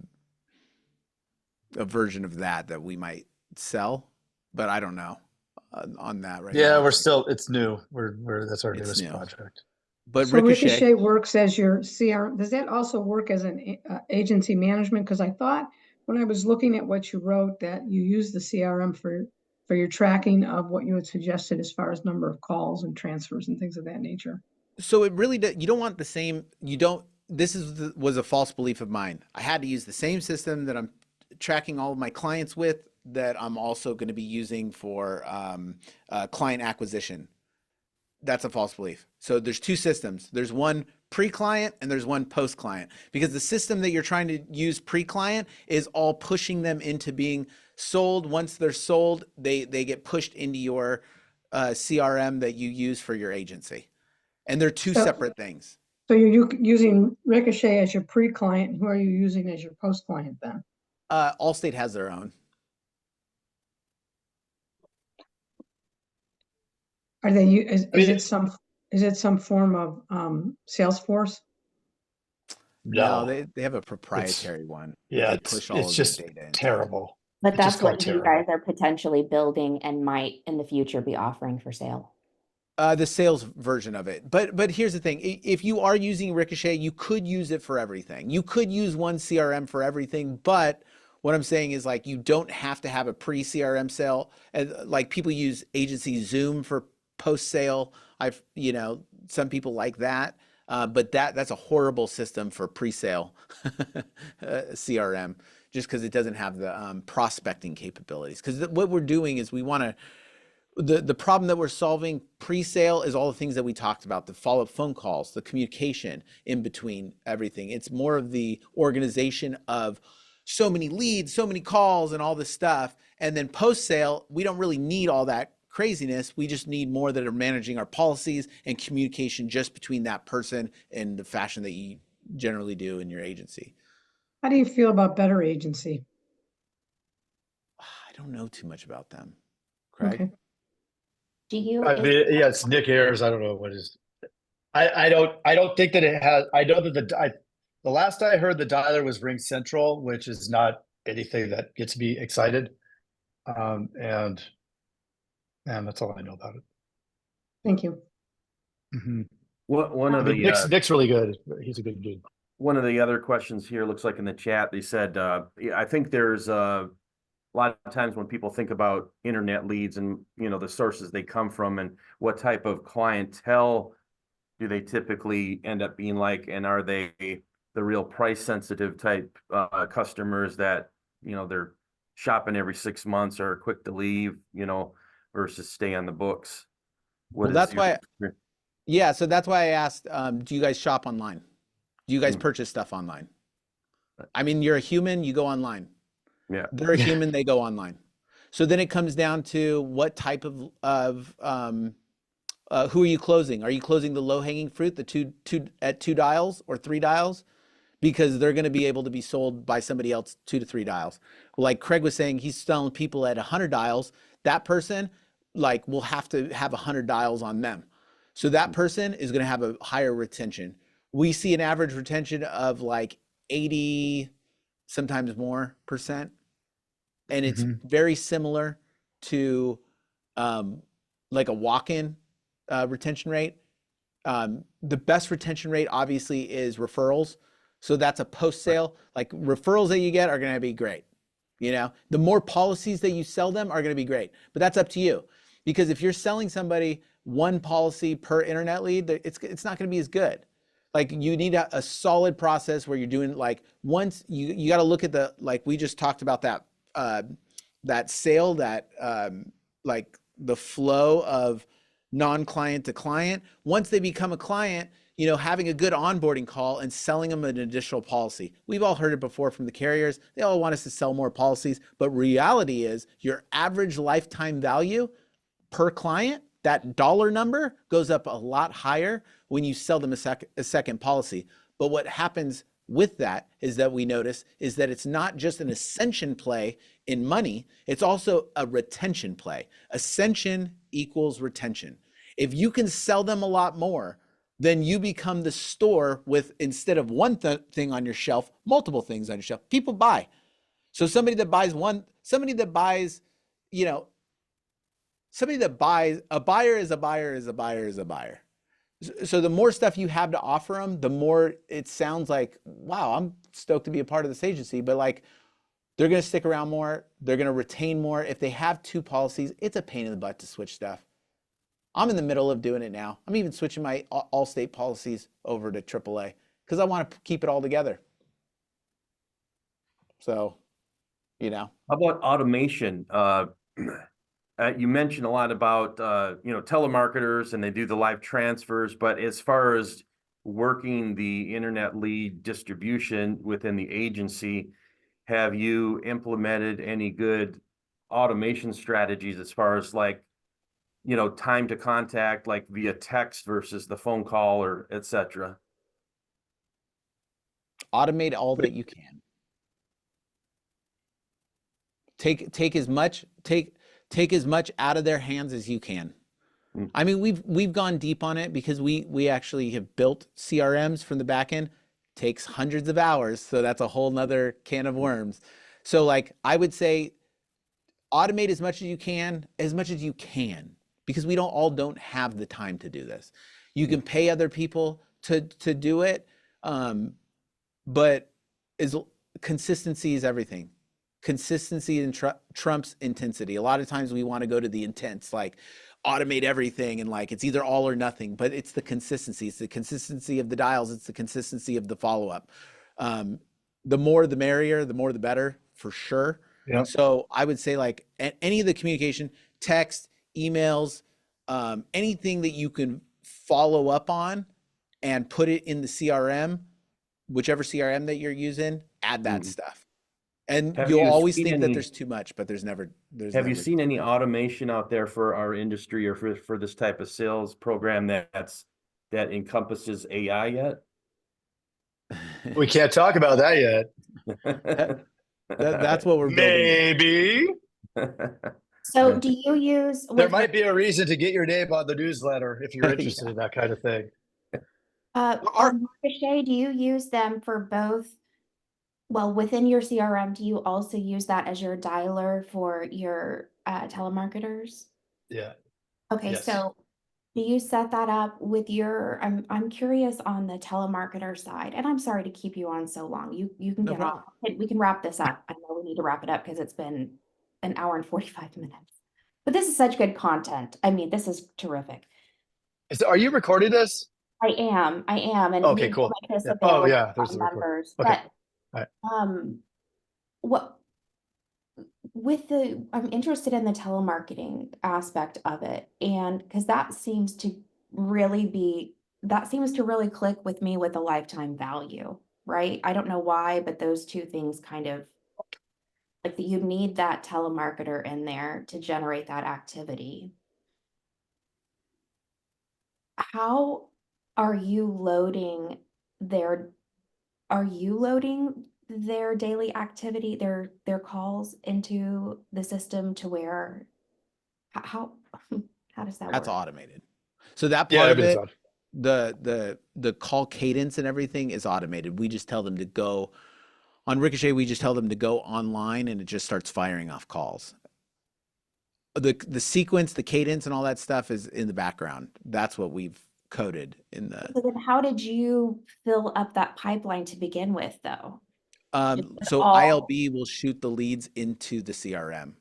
a version of that we might sell, but I don't know on that right Yeah, now. it's new. That's our It's newest new. project. But So Ricochet works as your CRM. Does that also work as an agency management? Because I thought when I was looking at what you wrote that you use the CRM for your tracking of what you had suggested as far as number of calls and transfers and things of that nature. So it really you don't want the same, this was a false belief of mine. I had to use the same system that I'm tracking all of my clients with, that I'm also going to be using for client acquisition. That's a false belief. So there's two systems. There's one pre-client and there's one post-client, because the system that you're trying to use pre-client is all pushing them into being sold. Once they're sold, they get pushed into your CRM that you use for your agency. And they're two separate things. So you're using Ricochet as your pre-client. Who are you using as your post-client then? Allstate has their own. Are they, is it some form of Salesforce? No, No, they have a proprietary one. yeah, They push all it's of just their data into. terrible. But It's just that's what called you terrible. guys are potentially building and might in the future be offering for sale. The sales version of it. But here's the thing. If you are using Ricochet, you could use it for everything. You could use one CRM for everything, but what I'm saying is, like, you don't have to have a pre-CRM sale. Like, people use agency Zoom for post-sale. Some people like that. But that's a horrible system for pre-sale CRM, just because it doesn't have the prospecting capabilities. Because what we're doing is we want to, the problem that we're solving pre-sale is all the things that we talked about, the follow-up phone calls, the communication in between everything. It's more of the organization of so many leads, so many calls, and all this stuff. And then post-sale, we don't really need all that craziness. We just need more that are managing our policies and communication just between that person in the fashion that you generally do in your agency. How do you feel about Better Agency? I don't know too much about them. Craig? Okay. Do you? I mean, yeah, it's Nick Ayers. I don't know what is. I don't think that it has. I know that the last I heard, the dialer was Ring Central, which is not anything that gets me excited. And that's all I know about it. Thank you. Mhm. One I of mean, the Nick's really good. He's a good dude. one of the other questions here looks like in the chat, they said, I think there's a lot of times when people think about internet leads and, the sources they come from and what type of clientele do they typically end up being like, and are they the real price sensitive type customers that, they're shopping every 6 months or are quick to leave, versus stay on the books? Well, that's why, yeah, so that's why I asked, do you guys shop online? Do you guys purchase stuff online? I mean, you're a human, you go online. Yeah. They're a human, they go online. So then it comes down to what type of who are you closing? Are you closing the low-hanging fruit, the two dials or 3 dials? Because they're going to be able to be sold by somebody else 2 to 3 dials. Like Craig was saying, he's selling people at 100 dials. That person, like, will have to have 100 dials on them. So that person is going to have a higher retention. We see an average retention of like 80, sometimes more %. And it's very similar to like a walk-in retention rate. The best retention rate obviously is referrals. So that's a post-sale. Like, referrals that you get are going to be great. The more policies that you sell them are going to be great, but that's up to you. Because if you're selling somebody one policy per internet lead, it's not going to be as good. Like, you need a solid process where you're doing, like, once you got to look at like we just talked about that sale, that like the flow of non-client to client. Once they become a client, having a good onboarding call and selling them an additional policy. We've all heard it before from the carriers. They all want us to sell more policies, but reality is your average lifetime value per client, that dollar number goes up a lot higher when you sell them a second policy. But what happens with that is that we notice is that it's not just an ascension play in money, it's also a retention play. Ascension equals retention. If you can sell them a lot more, then you become the store with, instead of one thing on your shelf, multiple things on your shelf. People buy. So somebody that buys, you know, somebody that buys, a buyer is a buyer is a buyer is a buyer. So the more stuff you have to offer them, the more it sounds like, wow, I'm stoked to be a part of this agency, but like they're going to stick around more. They're going to retain more. If they have 2 policies, it's a pain in the butt to switch stuff. I'm in the middle of doing it now. I'm even switching my Allstate policies over to AAA because I want to keep it all together. So, How about automation? You mentioned a lot about telemarketers and they do the live transfers, but as far as working the internet lead distribution within the agency, have you implemented any good automation strategies as far as like, time to contact, like via text versus the phone call or et cetera? automate all that you can. Take as much out of their hands as you can. I mean, we've gone deep on it because we actually have built CRMs from the back end. Takes hundreds of hours, so that's a whole nother can of worms. So like I would say automate as much as you can, because we don't have the time to do this. You can pay other people to do it, but consistency is everything. Consistency and trumps intensity. A lot of times we want to go to the intense, like automate everything and like it's either all or nothing, but it's the consistency. It's the consistency of the dials. It's the consistency of the follow-up. The more the merrier, the more the better, for sure. Yep. So I would say like any of the communication, text, emails, anything that you can follow up on and put it in the CRM, whichever CRM that you're using, add that stuff. And Have you'll you always seen think that any- there's too much, but there's never. Have you seen any automation out there for our industry or for this type of sales program that encompasses AI yet? We can't talk about that yet. That's what we're building. Maybe. So do you use? There might be a reason to get your name on the newsletter if you're interested in that kind of thing. On Ricochet, do you use them for both? Well, within your CRM, do you also use that as your dialer for your telemarketers? Yeah. Okay, Yes. so do you set that up with your? I'm curious on the telemarketer side, and I'm sorry to keep you on so long. You can No get problem. off. We can wrap this up. I know we need to wrap it up because it's been an hour and 45 minutes. But this is such good content. I mean, this is terrific. Are you recording this? I am, and Okay, we cool. will make this Yeah. Oh, available yeah, there's to the record. members. Okay. But All right. what I'm interested in the telemarketing aspect of it, and because that seems to really click with me with the lifetime value, right? I don't know why, but those two things kind of like you need that telemarketer in there to generate that activity. How are you loading their daily activity, their calls into the system to where how how does that That's work? automated. So that Yeah, part of everything's it, on. the call cadence and everything is automated. We just tell them to go on Ricochet. We just tell them to go online, and it just starts firing off calls. The sequence, the cadence, and all that stuff is in the background. That's what we've coded in the. So then how did you fill up that pipeline to begin with, though? So ILB will shoot the leads into the CRM.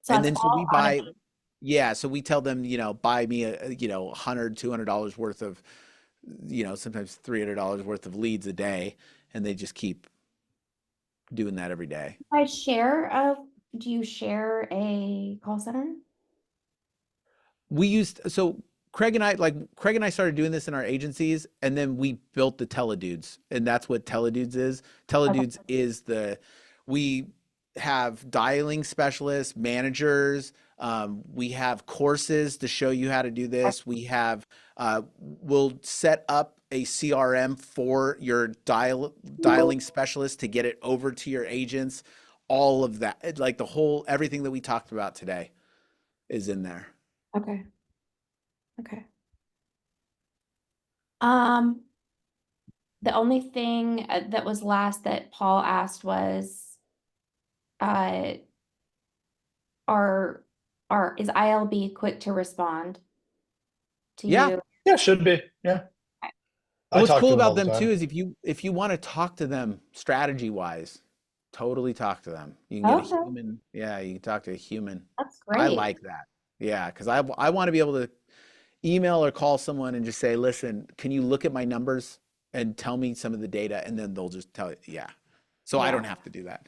So And that's then so we all buy, automated. yeah, so we tell them, buy me a, $100, $200 worth of, sometimes $300 worth of leads a day, and they just keep doing that every day. Do you share a call center? So Craig and I started doing this in our agencies, and then we built the TeleDudes, and that's what TeleDudes is. TeleDudes is we have dialing specialists, managers. We have courses to show you how to do this. We have, we'll set up a CRM for your dialing specialist to get it over to your agents. All of that, like everything that we talked about today is in there. Okay. the only thing that was last that Paul asked was, is ILB quick to respond to Yeah. you? Yeah, should be. Yeah. I And what's talk cool to them all about the them too time. is if you want to talk to them strategy wise, totally talk to them. You can get a Okay, human. Yeah, you can talk to a human. that's I great. like that. Yeah, because I want to be able to email or call someone and just say, listen, can you look at my numbers and tell me some of the data? And then they'll just tell you, yeah. So I Yeah. don't have to do that.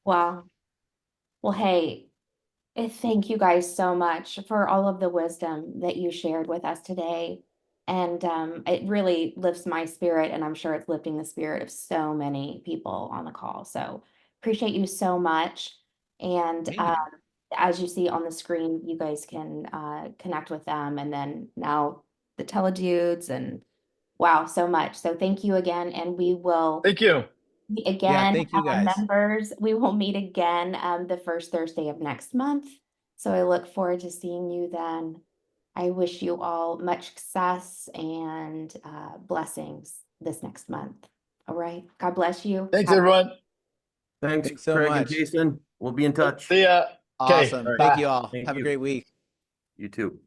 Wow. Well, hey, thank you guys so much for all of the wisdom that you shared with us today. And it really lifts my spirit, and I'm sure it's lifting the spirit of so many people on the call. So appreciate you so much. And as you see on the screen, you guys can connect with them, and then now the teledudes, and wow, so much. So thank you again, and we will Thank you. meet Yeah, again, thank you guys. members. We will meet again the first Thursday of next month. So I look forward to seeing you then. I wish you all much success and blessings this next month. All right. God bless you. Thanks, everyone. Thanks, Thanks so Craig and much. Jason. We'll be in touch. See ya. Okay. Awesome. All right. Thank you all. Thank Have a you. great week. You too.